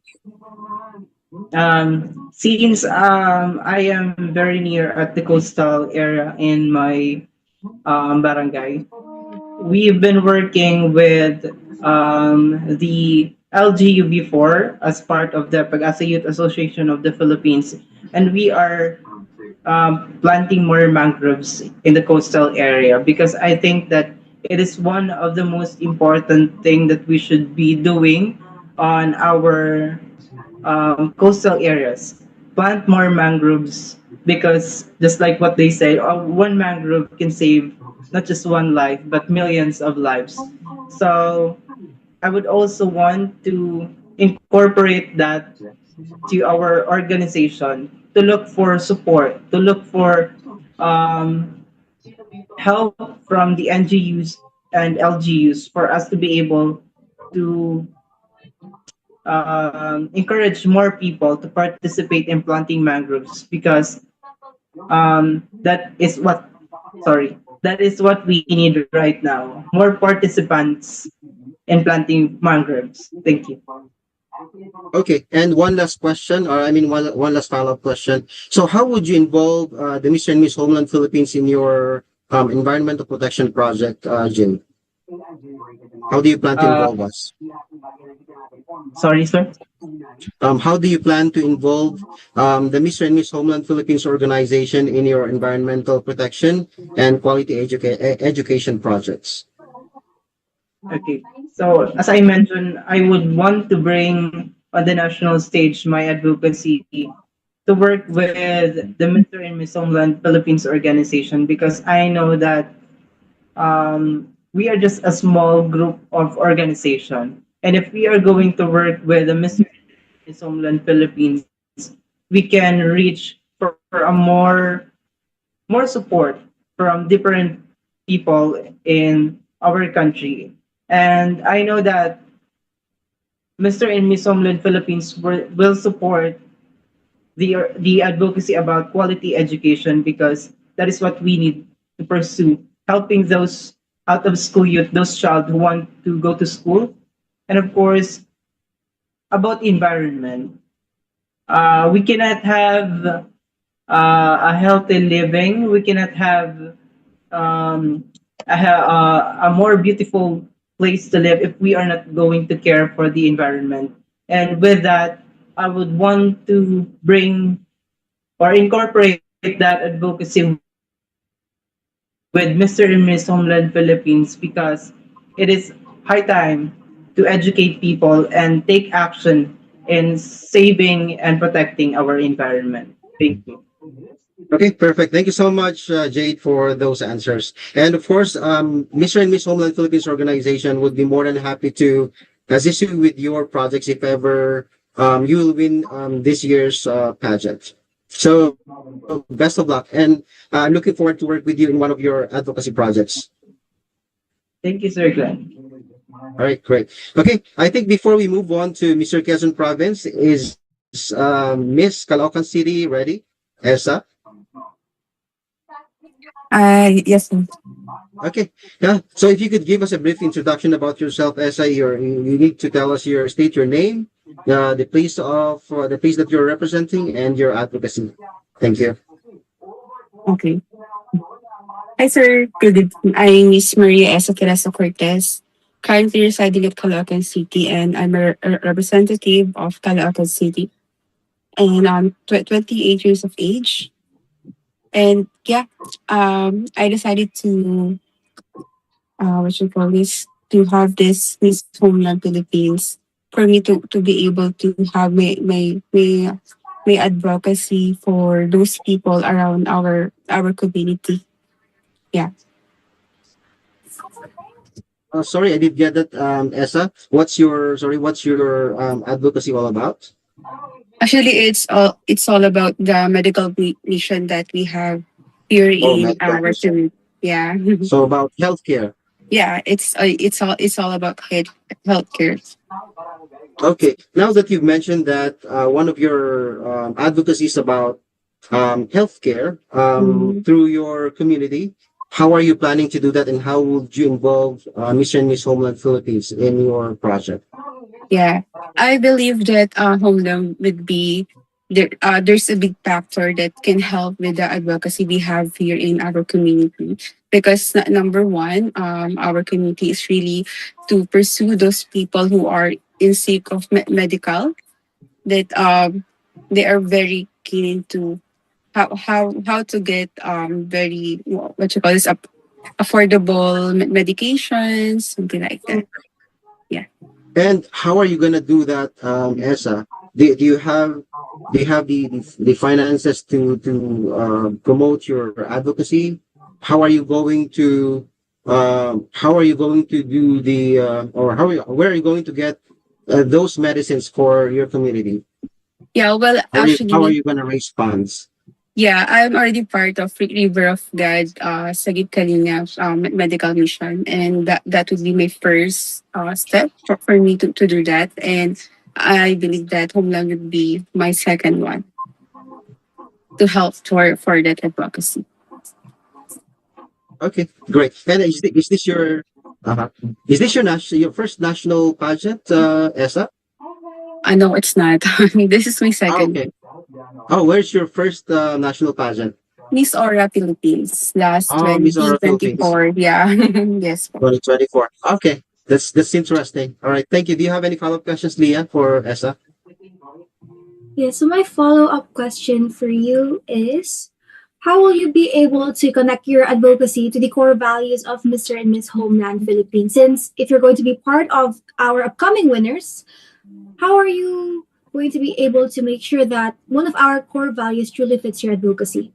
Since I am very near at the coastal area in my barangay, we've been working with the LGU before as part of the Pag-asa Youth Association of the Philippines, and we are planting more mangroves in the coastal area because I think that it is one of the most important thing that we should be doing on our coastal areas. Plant more mangroves because just like what they say, one mangrove can save not just one life but millions of lives. So I would also want to incorporate that to our organization to look for support, to look for um, help from the NGUs and LGUs for us to be able to encourage more people to participate in planting mangroves because that is what that is what we need right now, more participants in planting mangroves. Thank you. Okay, and one last question, or I mean, one last follow-up question. So, how would you involve the Mr. and Miss Homeland Philippines in your environmental protection project, Jim? How do you plan to uh, involve us? Sorry, sir. How do you plan to involve the Mr. and Miss Homeland Philippines organization in your environmental protection and quality education projects? Okay. So as I mentioned, I would want to bring on the national stage my advocacy to work with the Mr. and Miss Homeland Philippines organization because I know that we are just a small group of organization. And if we are going to work with the Mr. and Miss Homeland Philippines, we can reach for a more support from different people in our country. And I know that Mr. and Miss Homeland Philippines will support the advocacy about quality education because that is what we need to pursue, helping those out of school youth, those child who want to go to school, and of course about environment. We cannot have a healthy living. We cannot have um, a more beautiful place to live if we are not going to care for the environment. And with that, I would want to bring or incorporate that advocacy with Mr. and Miss Homeland Philippines because it is high time to educate people and take action in saving and protecting our environment. Thank you. Okay, perfect. Thank you so much, Jade, for those answers. And of course, Mr. and Miss Homeland Philippines organization would be more than happy to assist you with your projects if ever you will win this year's pageant. So best of luck, and I'm looking forward to work with you in one of your advocacy projects. Thank you, Sir Glenn. All right, great. Okay, I think before we move on to Mr. Quezon Province, is Miss Caloocan City ready? Elsa? Yes, ma'am. Okay. Yeah. So if you could give us a brief introduction about yourself, Esa, you need to tell us state your name, the place that you're representing, and your advocacy. Thank you. Okay. Hi, sir. Good evening. I'm Miss Maria Esa Cortez, currently residing at Caloocan City, and I'm a representative of Caloocan City. And I'm 28 years of age. And yeah, I decided to, what you call this, to have this Miss Homeland Philippines for me to be able to have my advocacy for those people around our community. Yeah. Sorry, I did get that, Essa. What's your advocacy all about? Actually, it's all about the medical mission that we have here Oh, in medical our mission. community. Yeah, So about healthcare. yeah. It's all about healthcare. Okay. Now that you've mentioned that one of your advocacies about healthcare Mhm. through your community, how are you planning to do that, and how would you involve Mission Miss Homeland Philippines in your project? Yeah, I believe that home loan would be there. There's a big factor that can help with the advocacy we have here in our community. Because number one, our community is really to pursue those people who are in seek of medical that they are very keen to how to get very what you call this affordable medications, something like that. Yeah. And how are you gonna do that, Esa? Do you have the finances to promote your advocacy? How are you going to how are you going to do the or where are you going to get those medicines for your community? Yeah, well, How are actually, you gonna raise funds? yeah, I'm already part of River of God, Sagip Kalingap medical mission. And that would be my first step for me to do that. And I believe that Homeland would be my second one to help for that advocacy. Okay, great. And is this your uh is this your first national pageant, Esa? I know it's not. This is my Oh, second. okay. Oh, where's your first national pageant? Miss Aura Philippines, last Oh, Miss Aura Philippines. 2024. Yeah. Yes. 2024. Okay. That's interesting. All right. Thank you. Do you have any follow-up questions, Leah, for Esa? Yeah, so my follow up question for you is how will you be able to connect your advocacy to the core values of Mr. and Miss Homeland Philippines? Since if you're going to be part of our upcoming winners, how are you going to be able to make sure that one of our core values truly fits your advocacy?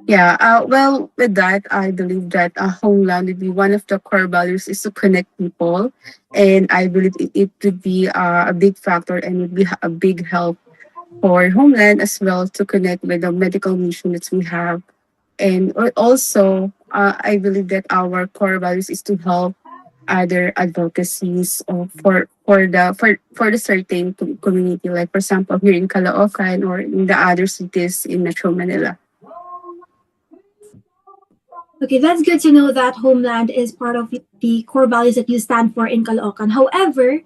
Yeah, well, with that, I believe that Homeland would be one of the core values is to connect people. And I believe it would be a big factor and would be a big help for Homeland as well to connect with the medical mission that we have. And also, I believe that our core values is to help other advocacies for the certain community, like for example here in Caloocan or in the other cities in Metro Manila. Okay, that's good to know that Homeland is part of the core values that you stand for in Caloocan. However,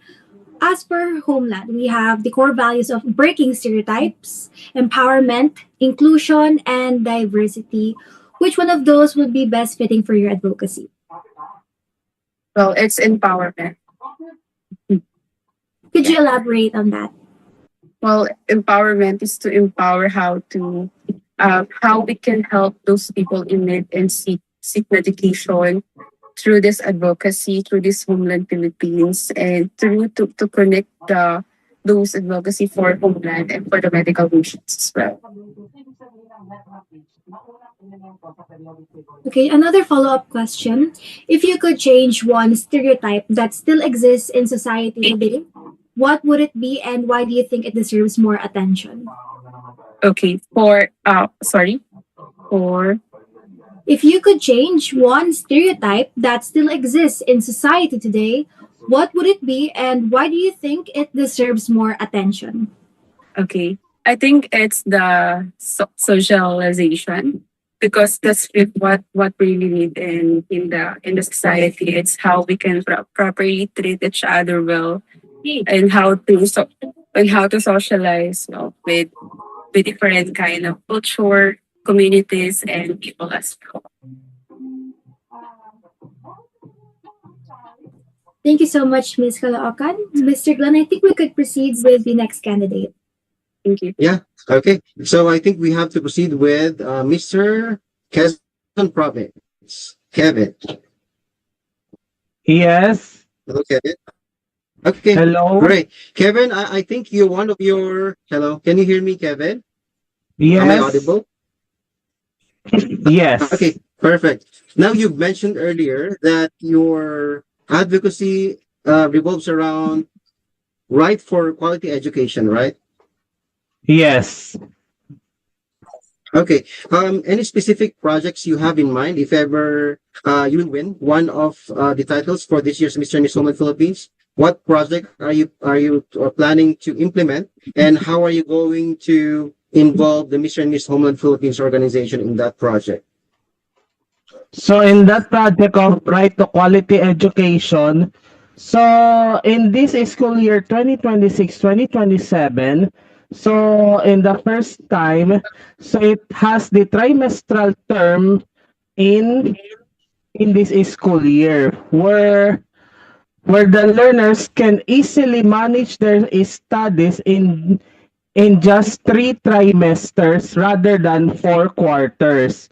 as per Homeland, we have the core values of breaking stereotypes, empowerment, inclusion, and diversity. Which one of those would be best fitting for your advocacy? Well, it's empowerment. Could Yeah. you elaborate on that? Well, empowerment is to empower how we can help those people in need and seek medication through this advocacy, through this Homeland Philippines, and through to connect those advocacy for Homeland and for the medical missions as well. Okay, another follow up question. If you could change one stereotype that still exists in society today, what would it be and why do you think it deserves more attention? Okay, for sorry, for If you could change one stereotype that still exists in society today, what would it be and why do you think it deserves more attention? okay, I think it's the socialization because that's what we really need in the society. It's how we can properly treat each other well and how to socialize well with different kind of culture, communities, and people as well. Thank you so much, Ms. Caloocan. Mr. Glenn, I think we could proceed with the next candidate. Thank you. Yeah. Okay. So I think we have to proceed with Mr. Quezon Province. Kevin. Yes. Hello, Kevin. Okay. Hello. Great. Kevin, I think you're one of your. Hello. Can you hear me, Kevin? Am I Yes. audible? Yes. Okay. Perfect. Now, you've mentioned earlier that your advocacy revolves around right for quality education, right? Yes. Okay. Any specific projects you have in mind if ever you will win one of the titles for this year's Mr. and Miss Woman Philippines? What project are you planning to implement, and how are you going to involve the Mr. and Miss Homeland Philippines organization in that project? So in that project of right to quality education, so in this school year 2026-2027, so in the first time, so it has the trimestral term in in this school year where the learners can easily manage their studies in just 3 trimesters rather than 4 quarters.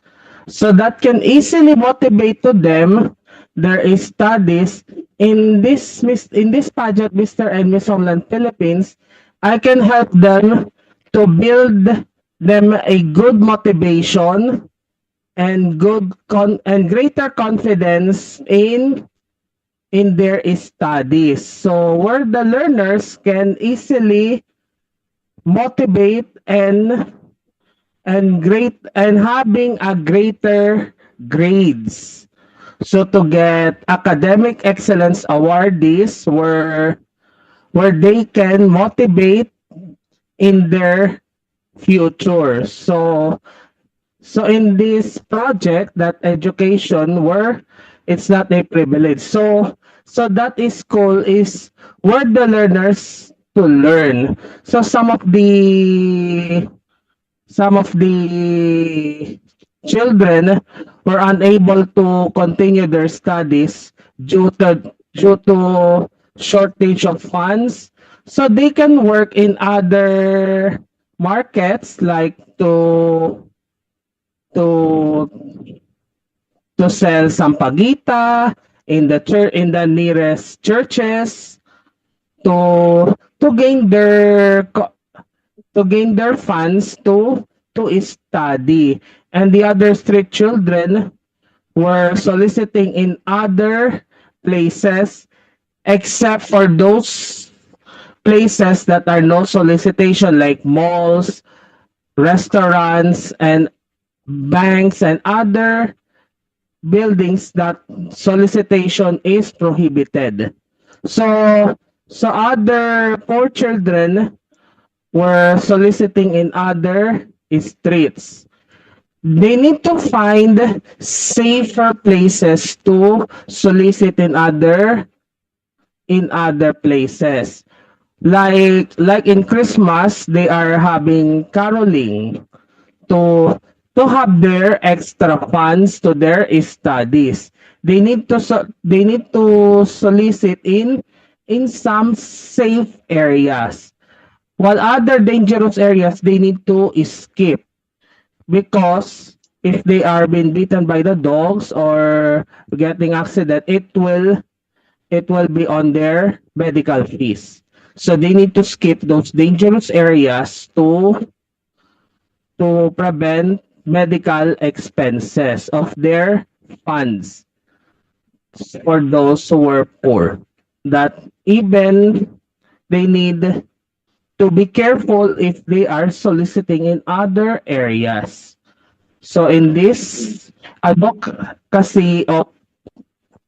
So that can easily motivate to them their studies in this project, Mr. and Miss Homeland Philippines. I can help them to build them a good motivation and and greater confidence in their studies. So where the learners can easily motivate and having a greater grades. So to get academic excellence awardees where they can motivate in their future. So in this project, that education where it's not a privilege. So that is school is where the learners to learn. So some of the children were unable to continue their studies due to shortage of funds. So they can work in other markets like to sell sampagita in the nearest churches to gain to gain their funds to study. And the other street children were soliciting in other places except for those places that are no solicitation like malls, restaurants, and banks and other buildings that solicitation is prohibited. So so other poor children were soliciting in other streets. They need to find safer places to solicit in other places. Like in Christmas, they are having caroling to to have their extra funds to their studies. They need to solicit in some safe areas. While other dangerous areas they need to skip because if they are being beaten by the dogs or getting accident, it will be on their medical fees. So they need to skip those dangerous areas to prevent medical expenses of their funds for those who were poor. That even they need to be careful if they are soliciting in other areas. So in this advocacy of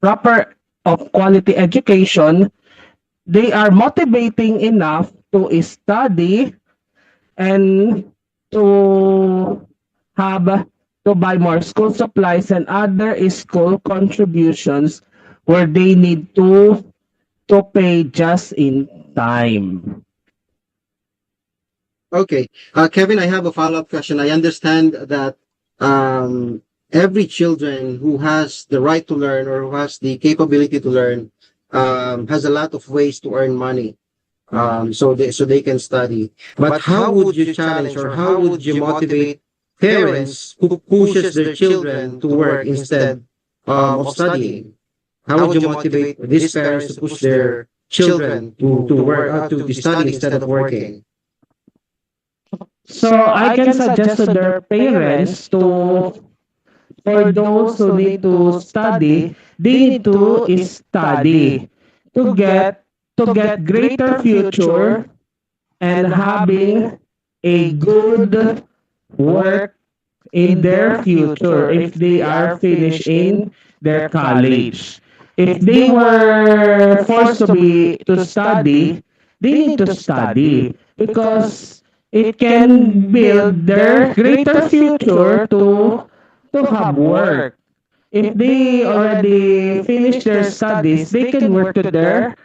proper of quality education, they are motivating enough to study and to have to buy more school supplies and other school contributions where they need to pay just in time. Okay. Kevin, I have a follow-up question. I understand that every children who has the right to learn or who has the capability to learn has a lot of ways to earn money. So they can study. But how would you challenge or how would you motivate parents who pushes their children to work instead of studying? How would you motivate these parents to push their children to work to study instead of working? So I can suggest to their parents for those who need to study, they need to study to get greater future and having a good work in their future if they are finished in their college. If they were forced to study, they need to study because it can build their greater future to have work. If they already finish their studies, they can work to their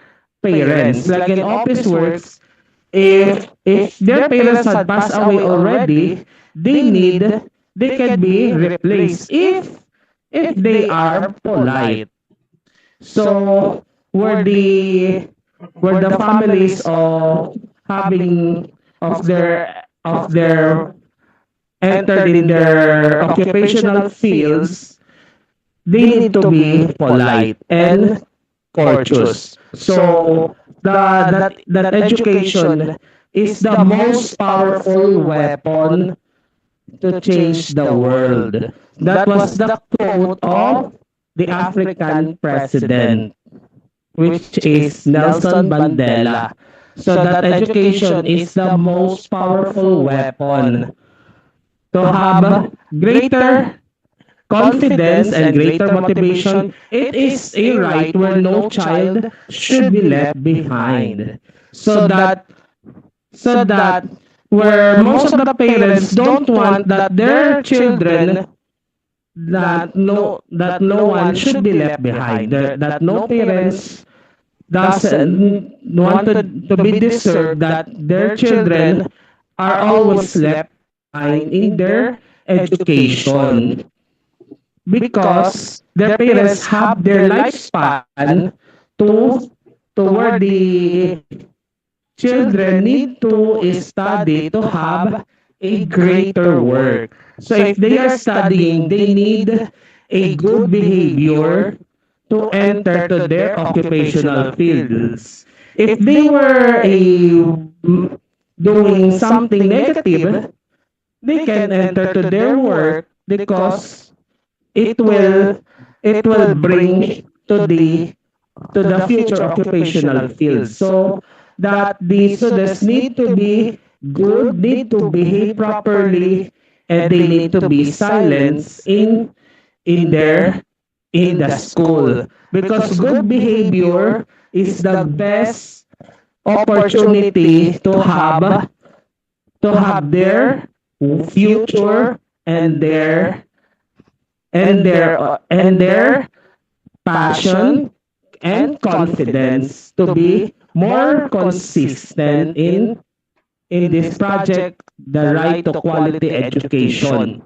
parents. Like in office works, if their parents had passed away already, they need they can be replaced if they are polite. So were the families of having of their entered in their occupational fields, they need to be polite and courteous. So that education is the most powerful weapon to change the world. That was the quote of the African president, which is Nelson Mandela. So that education is the most powerful weapon to have greater confidence and greater motivation. It is a right where no child should be left behind. So that where most of the parents don't want that their children that no one should be left behind. That no parents doesn't want to be disturbed that their children are always left behind in their education because their parents have their lifespan to where the children need to study to have a greater work. So if they are studying, they need a good behavior to enter to their occupational fields. If they were doing something negative, they can enter to their work because it will it will bring to the future occupational field. So that the students need to be good, need to behave properly, and they need to be silenced in their in the school because good behavior is the best opportunity to have their future and their passion and confidence to be more consistent in this project, the right to quality education.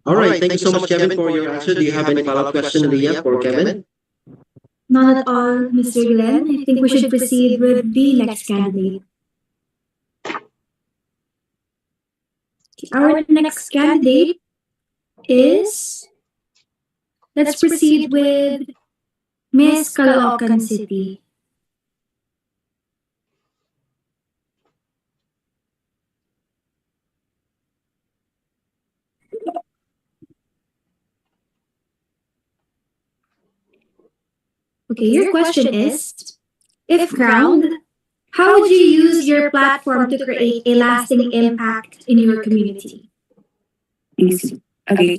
All right. Thank you so much, Kevin, for your answer. Do you have any follow-up question, Leah, for Kevin? Not at all, Mr. Glenn. I think we should proceed with the next candidate. Our next candidate is, let's proceed with Miss Caloocan City. Okay, your question is, if crowned, how would you use your platform to create a lasting impact in your community? I see. Okay.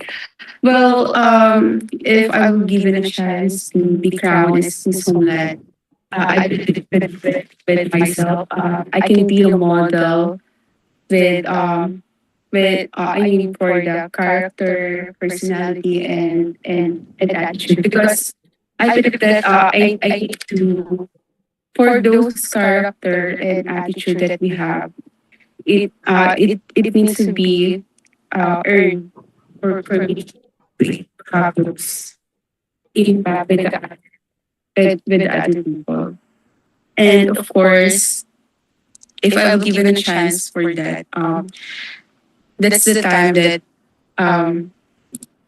Well, if I were given a chance to be crowned as Miss Homeland, I believe with myself, I can be a model with I mean for the character, personality, and attitude because I believe that I need to for those character and attitude that we have, it needs to be earned for me to have those impact with the other people. And of course, if I were given a chance for that, that's the time that um,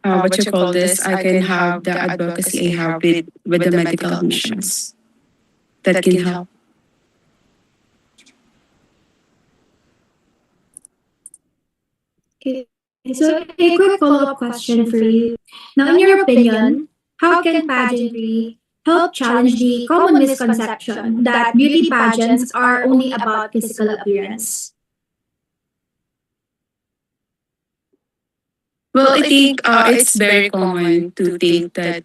what you call this, I can have the advocacy I have with the medical missions that can help. Okay, So, a quick follow up question for you. Now, in your opinion, how can pageantry help challenge the common misconception that beauty pageants are only about physical appearance? Well, I think it's very common to think that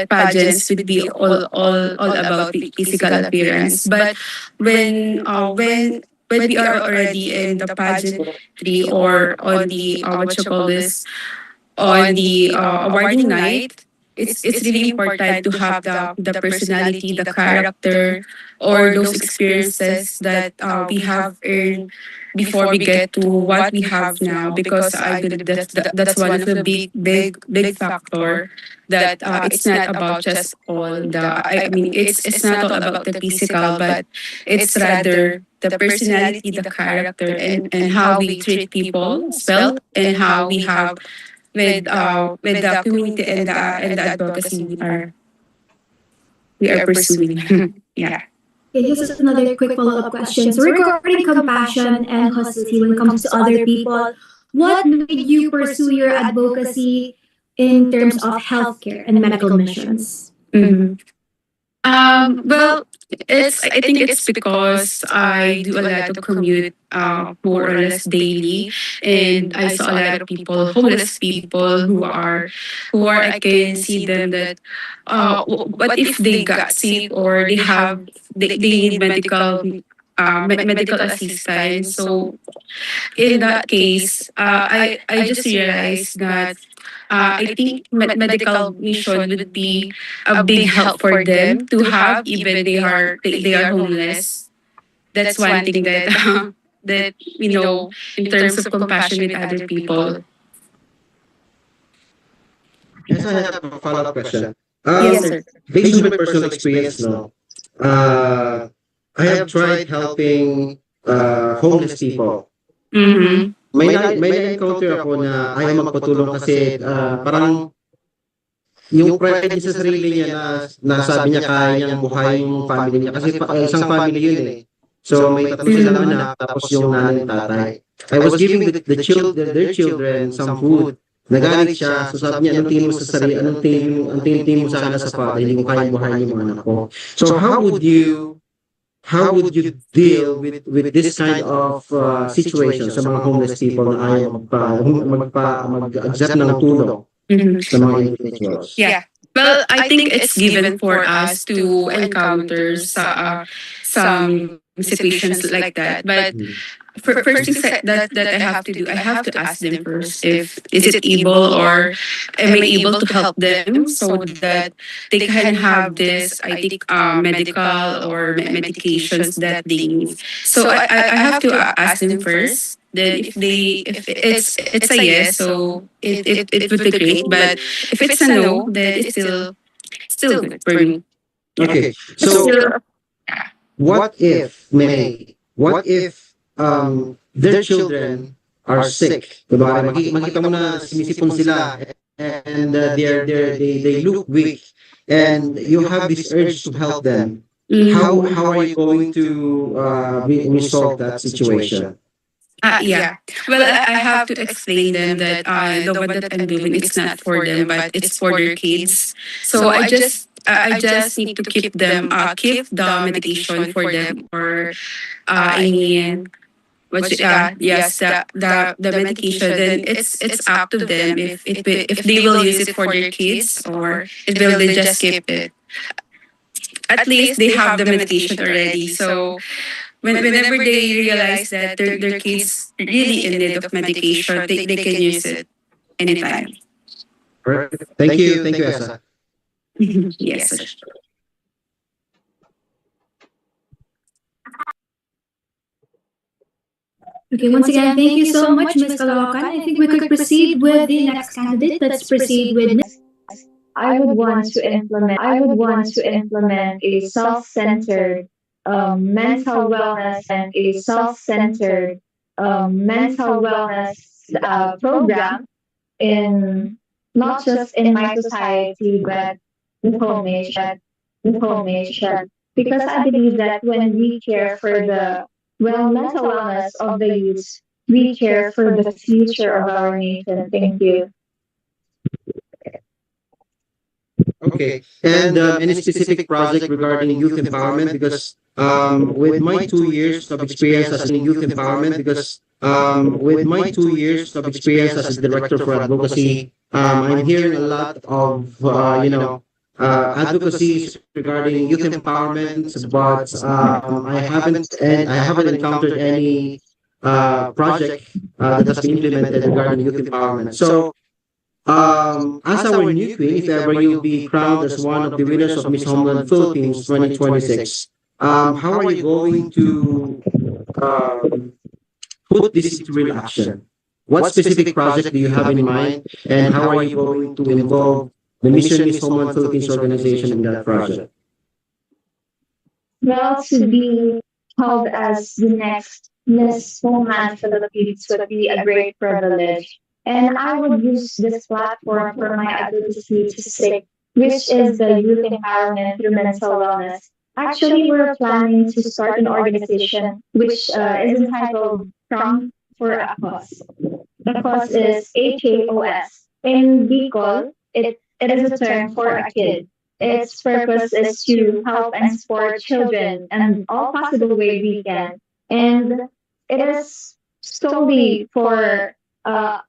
pageants would be all about the physical appearance. But when we are already in the pageantry or on the what you call this, on the awarding night, it's really important to have the personality, the character, or those experiences that we have earned before we get to what we have now. Because I believe that's one of the big factor that it's not about just all the. I mean, it's not all about the physical, but it's rather the personality, the character, and how we treat people as well, and how we have with the community and the advocacy we are pursuing. Yeah. Okay, just another quick follow up question. So, regarding compassion and hostility when it comes to other people, what made you pursue your advocacy in terms of healthcare and medical missions? Mhm. Well, it's I think it's because I do a lot of commute more or less daily, and I saw a lot of people, homeless people who are I can see them that what if they got sick or they need medical assistance. So in that case, I just realized that I think medical mission would be a big help for them to have, even they are homeless. That's one thing that that in terms of compassion with other people. Yes, I have a follow-up question. Yes, sir. Based on my personal experience, no, uh, I have tried helping homeless people. Mm-hmm. May na-encounter ako na ayaw magpatulong kasi parang yung pride niya sa sarili niya na nasabi niya kaya niyang buhay yung family niya kasi isang family yun eh. So may tatlo silang anak tapos yung nanay at tatay. I was giving their children some food. Nagalit siya. So sabi niya, anong tingin mo sa sarili? Anong tingin mo sa akin as a father? Hindi ko kayang buhayin yung mga anak ko. So how would you deal with this kind of situation sa mga homeless people na ayaw mag-accept ng tulong Mhm. sa mga individuals? Yeah. Well, I think it's given for us to encounter some situations like that. But Mm. first thing that I have to do, I have to ask them first if is it able or am I able to help them so that they can have this I think medical or medications that they need. So I have to ask them first. Then if it's a yes, so it would be great. But if it's a no, then it's still good for me. Yeah. Okay. It's So still what if their children are sick? Diba? Makita mo na sinisipon sila and they look weak and you have this urge to help them. How are you going to resolve that situation? Yeah. Well, I have to explain them that the one that I'm doing it's not for them, but it's for their kids. So I just need to keep the medication for them, or I mean, yes, the medication. Then it's up to them if they will use it for their kids or if will they just keep it. At least they have the medication already. So whenever they realize that their kids really in need of medication, they can use it anytime. All right. Thank you, Esa. Yes, sir. Okay, once again, thank you so much, Ms. Caloocan. I think we could proceed with the next candidate. Let's proceed with I would want to implement a mental wellness program in not just in my society but the whole nation because I believe that when we care for the mental wellness of the youth we care for the future of our nation. Thank you. Okay. And any specific project regarding youth empowerment? Because with my 2 years of experience as in youth empowerment, because with my 2 years of experience as a director for advocacy, I'm hearing a lot of advocacies regarding youth empowerment, but I haven't encountered any project that has been implemented regarding youth empowerment. So as our new queen, if ever you'll be crowned as one of the winners of Miss Homeland Philippines 2026, how are you going to um, put this into real action? What specific project do you have in mind, and how are you going to involve the Mission Miss Homeland Philippines organization in that project? Well, to be held as the next Miss Homeland Philippines would be a great privilege. And I would use this platform for my advocacy to seek, which is the youth empowerment through mental wellness. Actually, we're planning to start an organization which is entitled From for a Cause. The cause is HAOS. In Bicol, it is a term for a kid. Its purpose is to help and support children in all possible way we can. And it is solely for uh,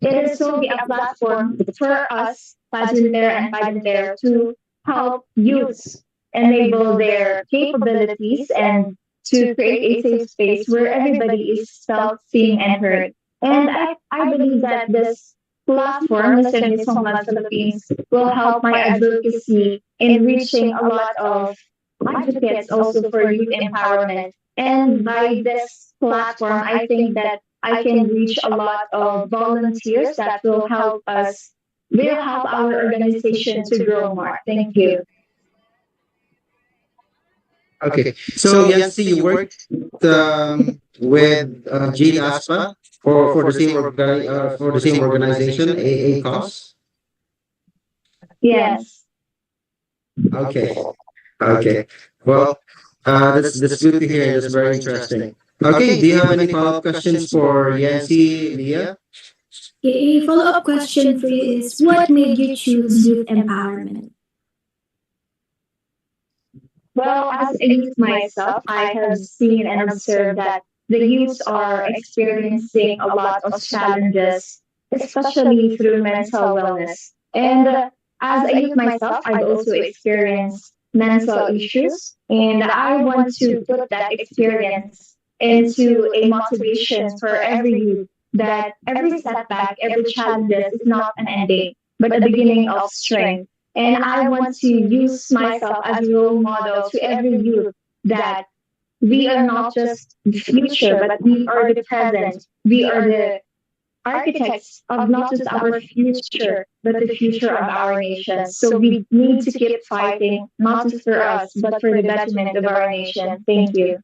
it is solely a platform for us, Pajunter and Pajunter, to help youths enable their capabilities and to create a safe space where everybody is felt seen and heard. And I believe that this platform, Listen Miss Homeland Philippines, will help my advocacy in reaching a lot of advocates also for youth empowerment. And by this platform, I think that I can reach a lot of volunteers that will help our organization to grow more. Thank you. Okay. So Yancy, you worked with Jade Aspa for the same organization, AA Cause. Yes. Okay. Okay. Well, that's good to hear. That's very interesting. Okay. Do you have any follow up questions for Yancy, Leah? A follow-up question for you is, what made you choose youth empowerment? Well, as a youth myself, I have seen and observed that the youths are experiencing a lot of challenges, especially through mental wellness. And as a youth myself, I've also experienced mental issues, and I want to put that experience into a motivation for every youth that every setback, every challenge is not an ending, but a beginning of strength. And I want to use myself as a role model to every youth that we are not just the future, but we are the present. We are the architects of not just our future, but the future of our nation. So we need to keep fighting, not just for us, but for the betterment of our nation. Thank you.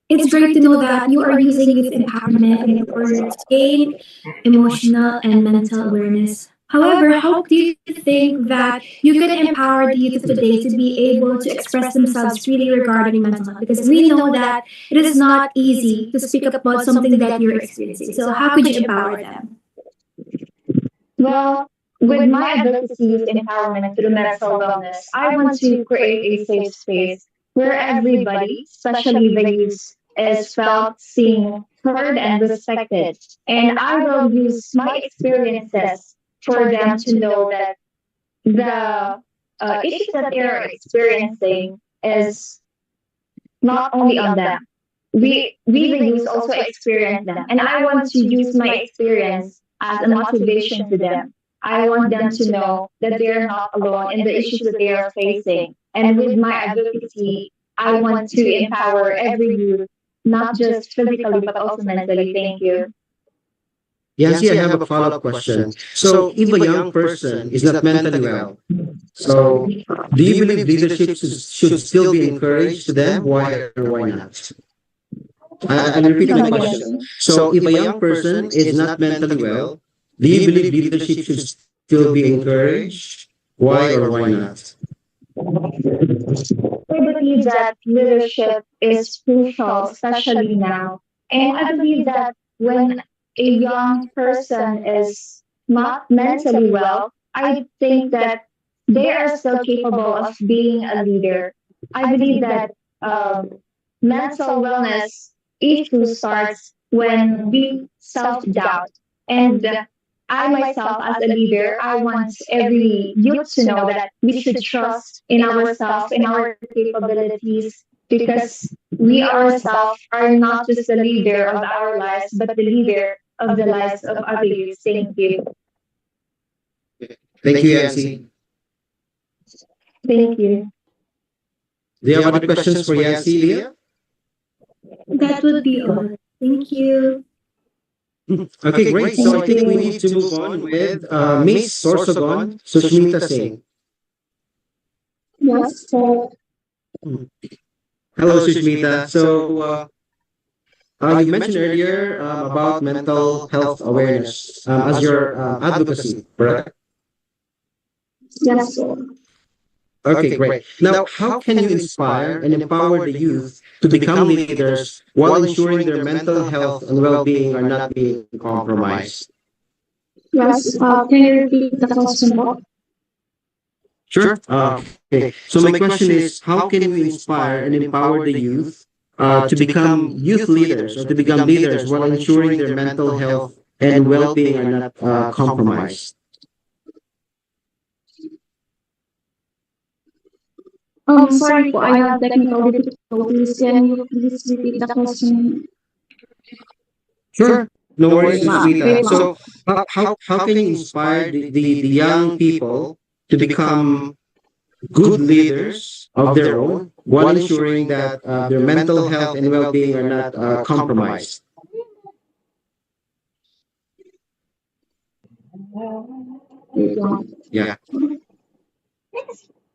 It's great to know that you are using youth empowerment in order to gain emotional and mental awareness. However, how do you think that you can empower the youth of today to be able to express themselves freely regarding mental health? Because we know that it is not easy to speak up about something that you're experiencing. So, how could you empower them? Well, with my advocacy of empowerment through mental wellness, I want to create a safe space where everybody, especially the youth, is felt seen, heard, and respected. And I will use my experiences for them to know that the issues that they're experiencing is not only on them. We the youth also experience them, and I want to use my experience as a motivation to them. I want them to know that they're not alone in the issues that they are facing. And with my advocacy, I want to empower every youth, not just physically but also mentally. Thank you. Yancy, I have a follow up question. So, if a young person is not mentally well, so do you believe leadership should still be encouraged to them? Why or why not? I'm repeating the Come question. again. So, if a young person is not mentally well, do you believe leadership should still be encouraged? Why or why not? I believe that leadership is crucial, especially now. And I believe that when a young person is not mentally well, I think that they are still capable of being a leader. I believe that um, mental wellness issue starts when we self doubt. And I myself, as a leader, I want every youth to know that we should trust in ourselves, in our capabilities, because we ourselves are not just the leader of our lives, but the leader of the lives of other youths. Thank you. Thank you, Yancy. Thank you. Do you have other questions for Yancy, Leah? That would be all. Thank you. Okay, great. So I Thank think we you. need to move on with Miss Sorsogon Sushmita Singh. Yes, so Hello, Sushmita. You mentioned earlier about mental health awareness as your advocacy, correct? yes, so Okay, great. Now, how can you inspire and empower the youth to become leaders while ensuring their mental health and well-being are not being compromised? yes. Can you repeat the question? Sure. Okay. So my question is, how can we inspire and empower the youth to become youth leaders or to become leaders while ensuring their mental health and well-being are not compromised? Sorry po, I have technical difficulties. Can you please repeat the question? Sure. No worries, Sushmita. Wait lang. So how can you inspire the young people to become good leaders of their own while ensuring that their mental health and well-being are not compromised? Wait lang. Yeah.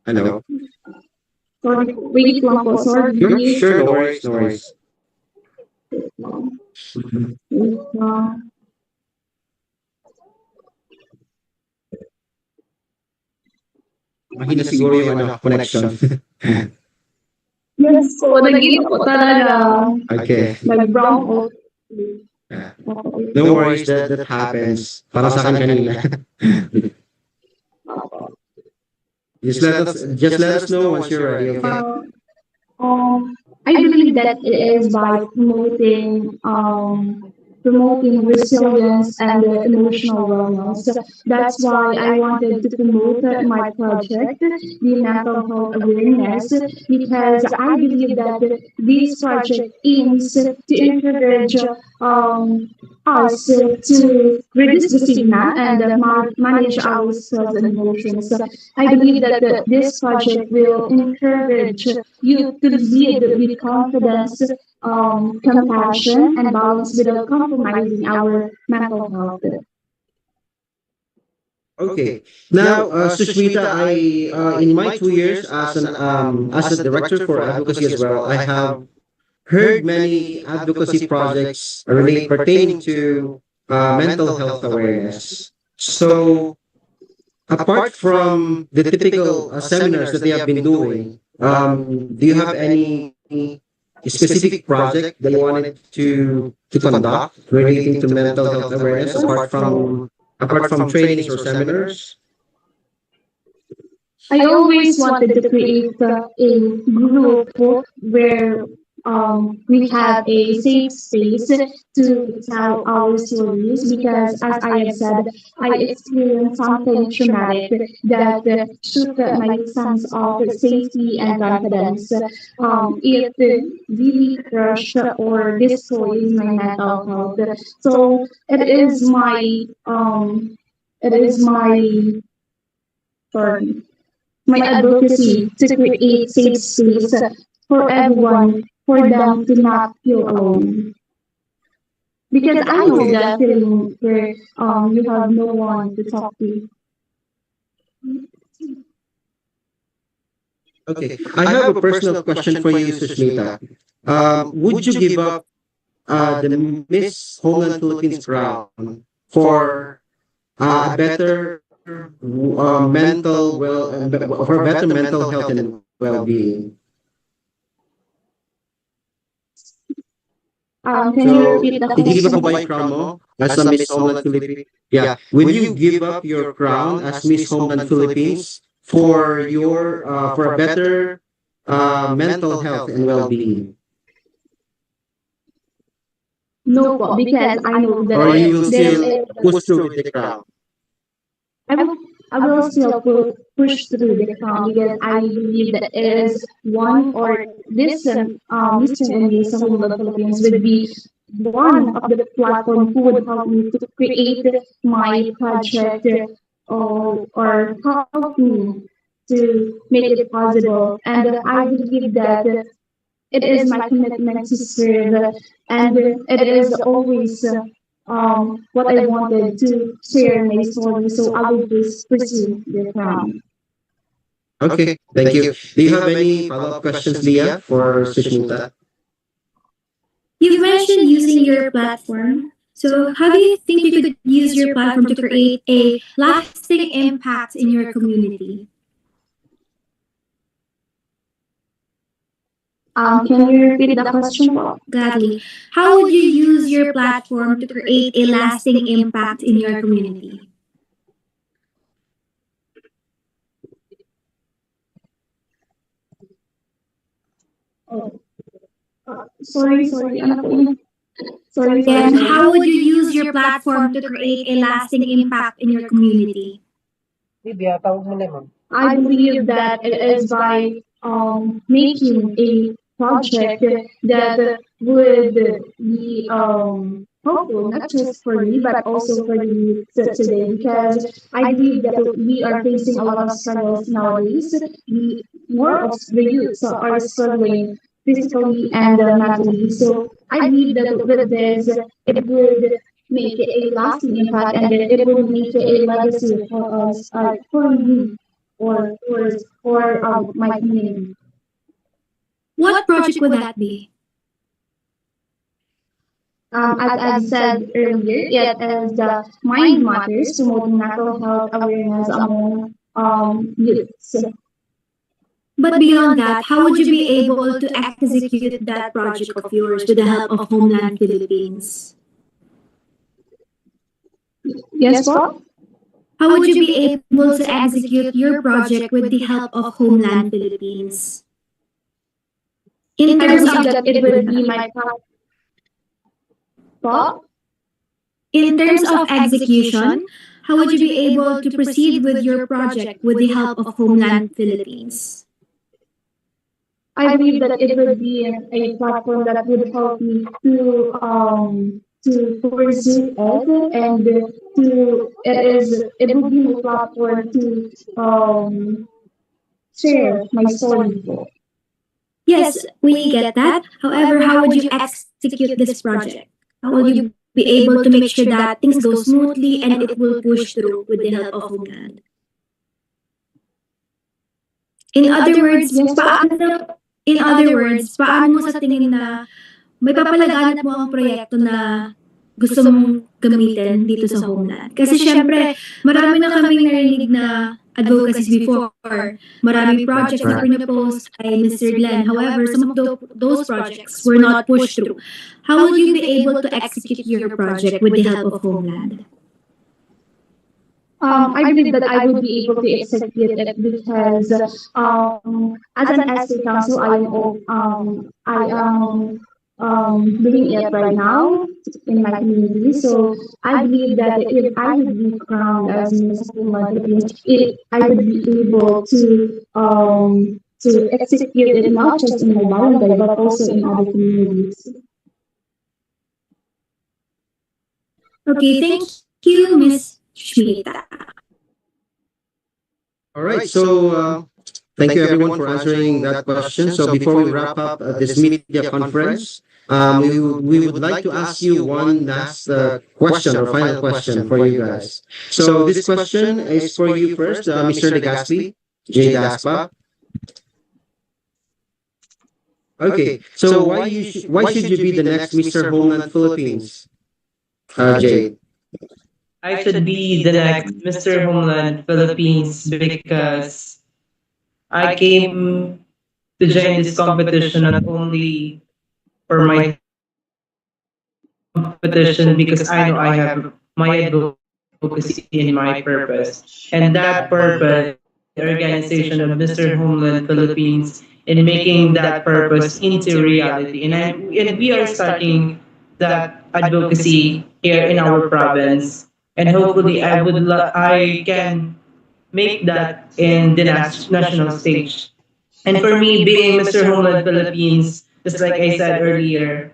Hello. Sorry, wait lang po. Sorry. Sure. Sure. No worries. No worries. Wait lang. Mahina siguro yung connection. Yes po, nag-iip po talaga. Okay. Nag-brown out. Yeah. No worries, that happens. Para sa akin kanina. Just let us know once you're ready, okay? I believe that it is by promoting resilience and emotional wellness. That's why I wanted to promote my project, the mental health awareness, because I believe that this project aims to encourage us to reduce the stigma and manage our stress and emotions. I believe that this project will encourage you to lead with confidence, compassion, and balance without compromising our mental health. Okay. Now, Sushmita, I in my 2 years as a director for advocacy as well, I have heard many advocacy projects relate pertaining to mental health awareness. So, apart from the typical seminars that they have been doing, do you have any specific project that you wanted to conduct relating to mental health awareness apart from trainings or seminars? I always wanted to create a group where we have a safe space to tell our stories because, as I have said, I experienced something traumatic that shook my sense of safety and confidence. It really crushed or destroys my mental health. So it is sorry, my advocacy to create safe space for everyone, for them to not feel alone. Because I know Okay. that feeling where you have no one to talk to. Okay. I have a personal question for you, Sushmita. Would you give up the Miss Homeland Philippines crown for a better for a better mental health and well-being? Can you So, repeat the i-give question? up mo ba yung crown mo as a Miss Homeland Philippines? Yeah. Will you give up your crown as Miss Homeland Philippines for your for a better mental health and well-being? No po, because I know that Or you will there still is push through with the crown? I will I will still push through the crown because I believe that it is one or this Mr. and Miss Homeland Philippines would be one of the platform who would help me to create my project or help me to make it possible. And I believe that it is my commitment to serve, and it is always what I wanted to share my story. So I will just pursue the crown. Okay, thank you. Do you have any follow-up questions, Leah, for Sushmita? You've mentioned using your platform. So, how do you think you could use your platform to create a lasting impact in your community? Can you repeat the question, po? Gladly. How would you use your platform to create a lasting impact in your community? Sorry, ano po yun? Again, Sorry. how would you use your platform to create a lasting impact in your community? I believe that it is by making a project that would be helpful not just for me but also for the youth today because I believe that we are facing a lot of struggles nowadays. We more of the youth are struggling physically and mentally. So I believe that with this, it would make a lasting impact and it would make a legacy for us, for me, or my community. What project would that be? As I've said earlier, it is the Mind Matters, promoting mental health awareness among youths. But beyond that, how would you be able to execute that project of yours with the help of Homeland Philippines? Yes, po? How would you be able to execute your project with the help of Homeland Philippines? In I terms believe of that it would be my part, po? in terms of execution, how would you be able to proceed with your project with the help of Homeland Philippines? I believe that it would be a platform that would help me to pursue it and it would be my platform to share my story po. Yes, we get that. However, how would you execute this project? How will you be able to make sure that things go smoothly and it will push through with the help of Homeland? In other words, Yes po? paano mo sa tingin na may papalaganap mo ang proyekto na gusto mong gamitin dito sa Homeland? Kasi syempre, marami na kaming narinig na advocacies before. Maraming projects na Right. pinopost kay Mr. Glenn. However, some of those projects were not pushed through. How would you be able to execute your project with the help of Homeland? I believe that I would be able to execute it because as an SK council, I am doing it right now in my community. So I believe that if I would be crowned as Miss Homeland Philippines, I would be able to execute it not just in my barangay but also in other communities. Okay, thank you, Miss Shmita. All right. So, thank you everyone for answering that question. So, before we wrap up this media conference, we would like to ask you one last question or final question for you guys. So, this question is for you first, Mr. Legaspi, J. Daspa. Okay. So, why should you be the next Mr. Homeland Philippines, Jade? I should be the next Mr. Homeland Philippines because I came to join this competition not only for my competition because I know I have my advocacy and my purpose. And that purpose is the organization of Mr. Homeland Philippines in making that purpose into reality. And we are starting that advocacy here in our province. And hopefully I can make that in the national stage. And for me, being Mr. Homeland Philippines, just like I said earlier,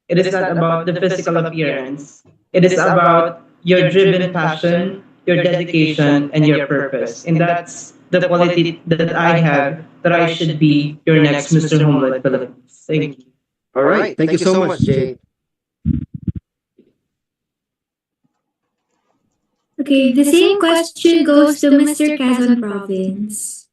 it is not about the physical appearance. It is about your driven passion, your dedication, and your purpose. And that's the quality that I have that I should be your next Mr. Homeland Philippines. Thank you. All right. Thank you so much, Jay. Okay, the same question goes to Mr. Quezon Province.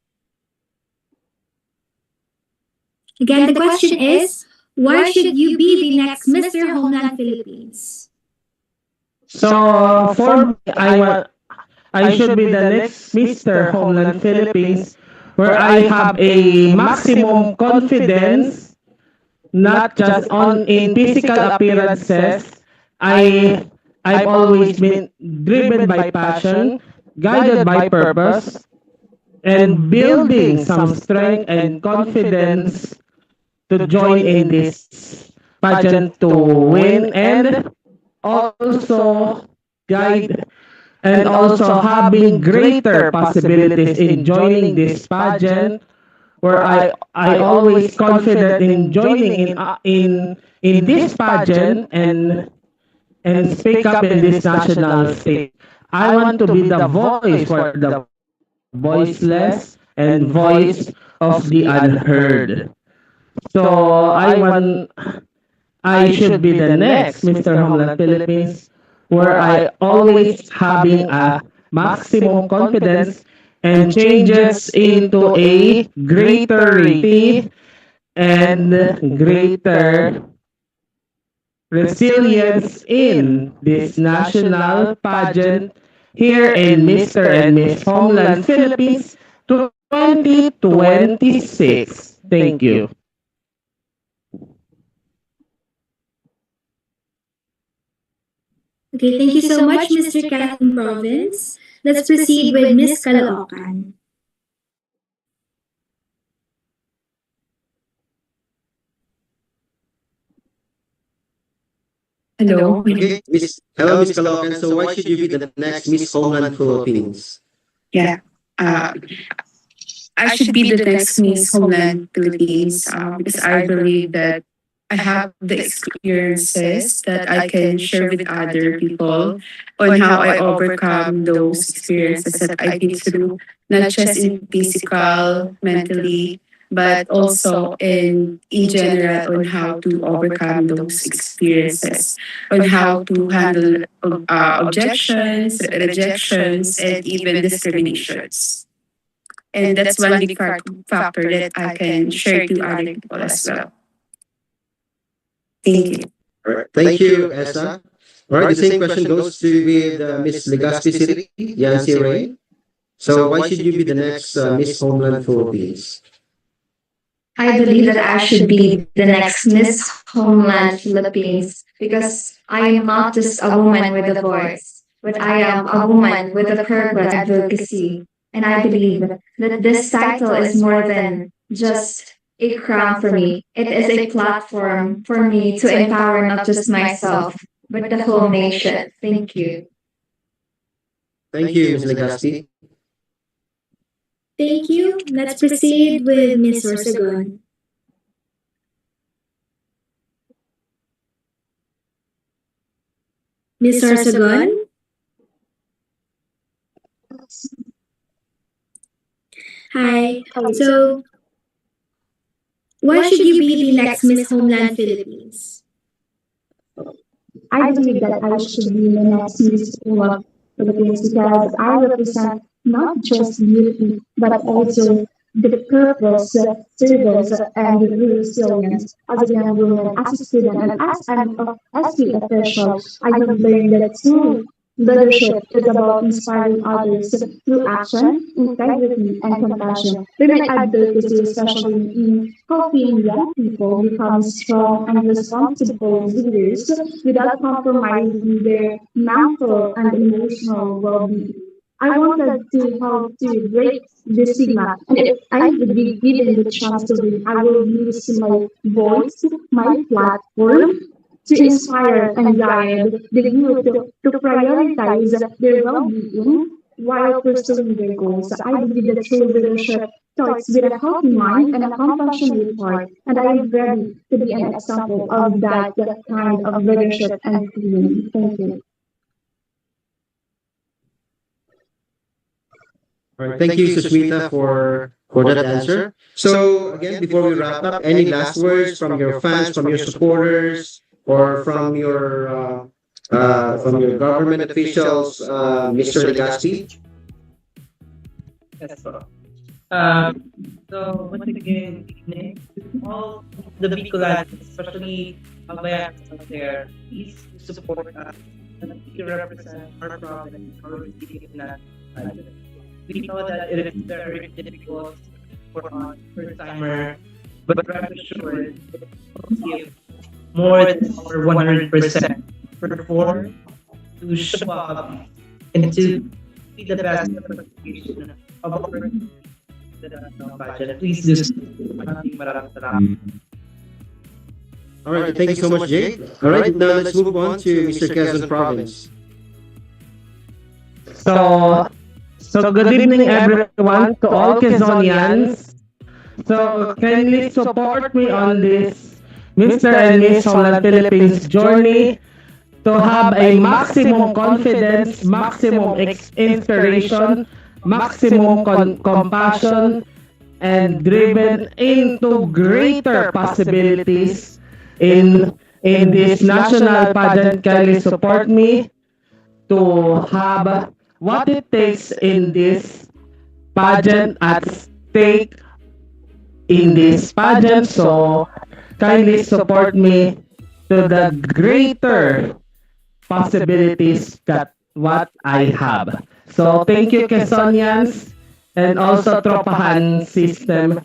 Again, the question is, why should you be the next Mr. Homeland Philippines? So for me, I should be the next Mr. Homeland Philippines, where I have a maximum confidence, not just on in physical appearances. I I've always been driven by passion, guided by purpose, and building some strength and confidence to join in this pageant to win and also guide and also having greater possibilities in joining this pageant where I always confident in joining in this pageant and speak up in this national stage. I want to be the voice for the voiceless and voice of the unheard. So I should be the next Mr. Homeland Philippines where I always having a maximum confidence and changes into a greater reality and greater resilience in this national pageant here in Mr. and Miss Homeland Philippines 2026. Thank you. Okay, thank you so much, Mr. Quezon Province. Let's proceed with Miss Caloocan. Hello. Okay, Miss. Hello, Miss Caloocan. So why should you be the next Miss Homeland Philippines? Yeah. Uh, I should be the next Miss Homeland Philippines because I believe that I have the experiences that I can share with other people on how I overcome those experiences that I've been through, not just in physical, mentally, but also in general on how to overcome those experiences, on how to handle objections, rejections, and even discriminations. And that's one big factor that I can share to other people as well. Thank you. All right. Thank you, Esa. All right, the same question goes to with Miss Legazpi City, Yancy Ray. So why should you be the next Miss Homeland Philippines? I believe that I should be the next Miss Homeland Philippines because I am not just a woman with a voice, but I am a woman with a purpose advocacy. And I believe that this title is more than just a crown for me. It is a platform for me to empower not just myself, but the whole nation. Thank you. Thank you, Miss Legazpi. Thank you. Let's proceed with Miss Sorsogon. Miss Sorsogon? Hi. So, why should you be the next Miss Homeland Philippines? I believe that I should be the next Miss World Philippines because I represent not just beauty, but also the purpose, service, and the resilience. As a young woman, as a student, and as an SB official, I have learned that too. Leadership is about inspiring others through action, integrity, and compassion. With my advocacy, especially in helping young people become strong and responsible leaders without compromising their mental and emotional well-being. I wanted to help to break the stigma, and if I would be given the chance to win, I will use my voice, my platform, to inspire and guide the youth to prioritize their well-being while pursuing their goals. I believe that true leadership starts with a healthy mind and a compassionate heart, and I am ready to be an example of that kind of leadership and feeling. Thank you. All right. Thank you, Sushmita, for that answer. So again, before we wrap up, any last words from your fans, from your supporters, or from your government officials, Mr. Legaspi? Yes, po. So once again, good evening to all the Bicolans, especially Albayans out there. Please support us and we represent our province, our city in that budget. We know that it is very difficult for us first timer, but rest assured, we'll give more than our 100% perform to show up and to be the best representation of our budget. Please do so. Maraming salamat. All right. Thank you so much, Jay. All right. Now let's move on to Mr. Quezon Province. So, so good evening everyone to all Quezonians. So kindly support me on this Mr. and Miss Homeland Philippines journey to have a maximum confidence, maximum inspiration, maximum compassion, and driven into greater possibilities in this national pageant. Kindly support me to have what it takes in this pageant at stake in this pageant. So kindly support me to the greater possibilities that what I have. So thank you Quezonians and also Tropahan system.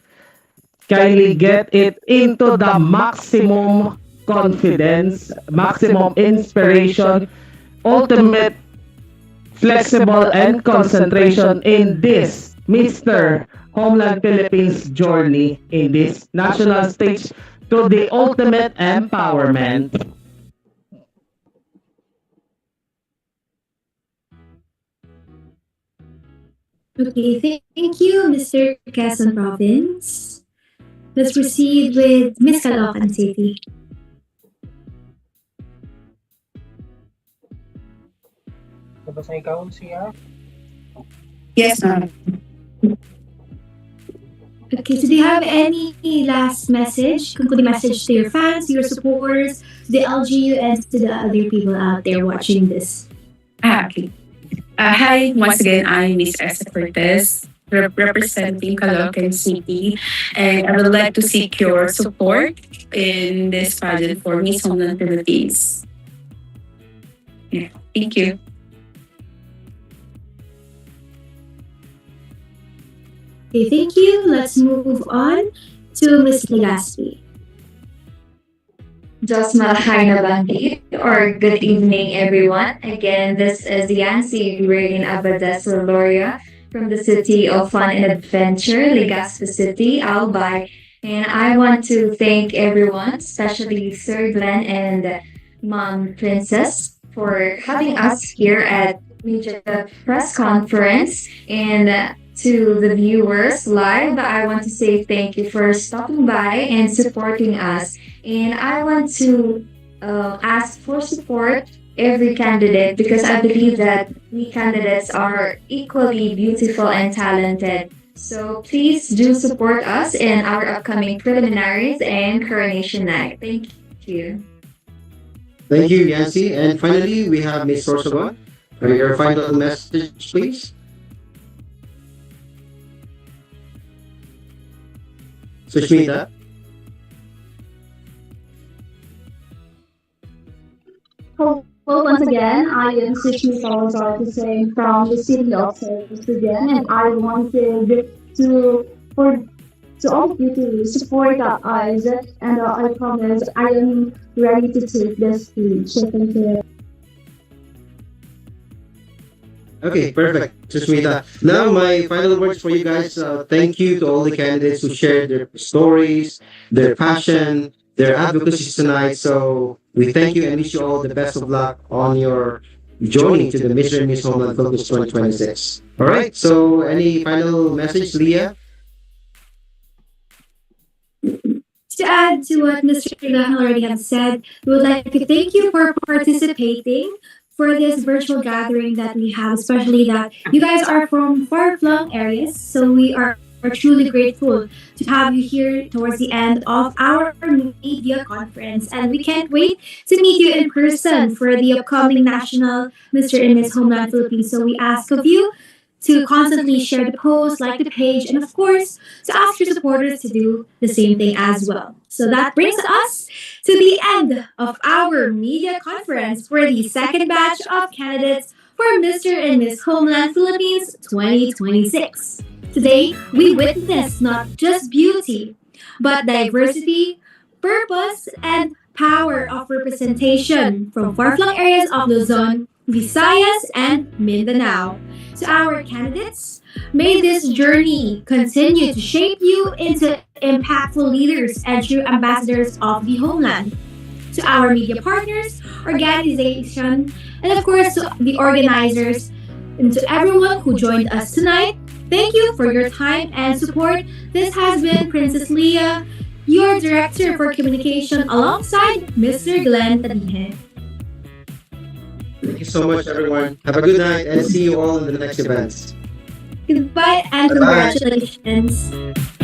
Kindly get it into the maximum confidence, maximum inspiration, ultimate flexible and concentration in this Mr. Homeland Philippines journey in this national stage to the ultimate empowerment. Okay, thank you, Mr. Quezon Province. Let's proceed with Miss Caloocan City. Yes, ma'am. Okay, so do you have any last message, concluding message to your fans, your supporters, the LGU, and to the other people out there watching this? Okay. Hi, once again, I'm Miss Esa Cortez, representing Caloocan City, and I would like to seek your support in this pageant for Miss Homeland Philippines. Yeah, thank you. Okay, thank you. Let's move on to Miss Legaspi. Just Malachina Bangkit, or good evening, everyone. Again, this is Yancy Rain Abadesa Loria from the City of Fun and Adventure, Legazpi City, Albay. And I want to thank everyone, especially Sir Glenn and Mom Princess, for having us here at Media Press Conference. And to the viewers live, I want to say thank you for stopping by and supporting us. And I want to ask for support every candidate because I believe that we candidates are equally beautiful and talented. So please do support us in our upcoming preliminaries and coronation night. Thank you. Thank you, Yancy. And finally, we have Miss Sorsogon. Your final message, please. Sushmita. Well, once again, I am Sushmi Salazar Hussein from the city of Sudan, and I wanted to for to all of you to support us, and I promise I am ready to take the stage. So thank you. Okay, perfect, Sushmita. Now, my final words for you guys. Thank you to all the candidates who shared their stories, their passion, their advocacy tonight. So we thank you and wish you all the best of luck on your journey to the Mr. and Miss Homeland Focus 2026. All right. So, any final message, Leah? To add to what Mr. Gahan already has said, we would like to thank you for participating for this virtual gathering that we have, especially that you guys are from far-flung areas. So we are truly grateful to have you here towards the end of our media conference. And we can't wait to meet you in person for the upcoming national Mr. and Miss Homeland Philippines. So we ask of you to constantly share the post, like the page, and of course, to ask your supporters to do the same thing as well. So that brings us to the end of our media conference for the second batch of candidates for Mr. and Miss Homeland Philippines 2026. Today, we witnessed not just beauty, but diversity, purpose, and power of representation from far-flung areas of Luzon, Visayas, and Mindanao. To our candidates, may this journey continue to shape you into impactful leaders and true ambassadors of the homeland. To our media partners, organization, and of course to the organizers, and to everyone who joined us tonight, thank you for your time and support. This has been Princess Leah, your Director for Communication, alongside Mr. Glenn Tadihe. Thank you so much, everyone. Have a good night and see you all in the next events. Goodbye and Bye bye. congratulations.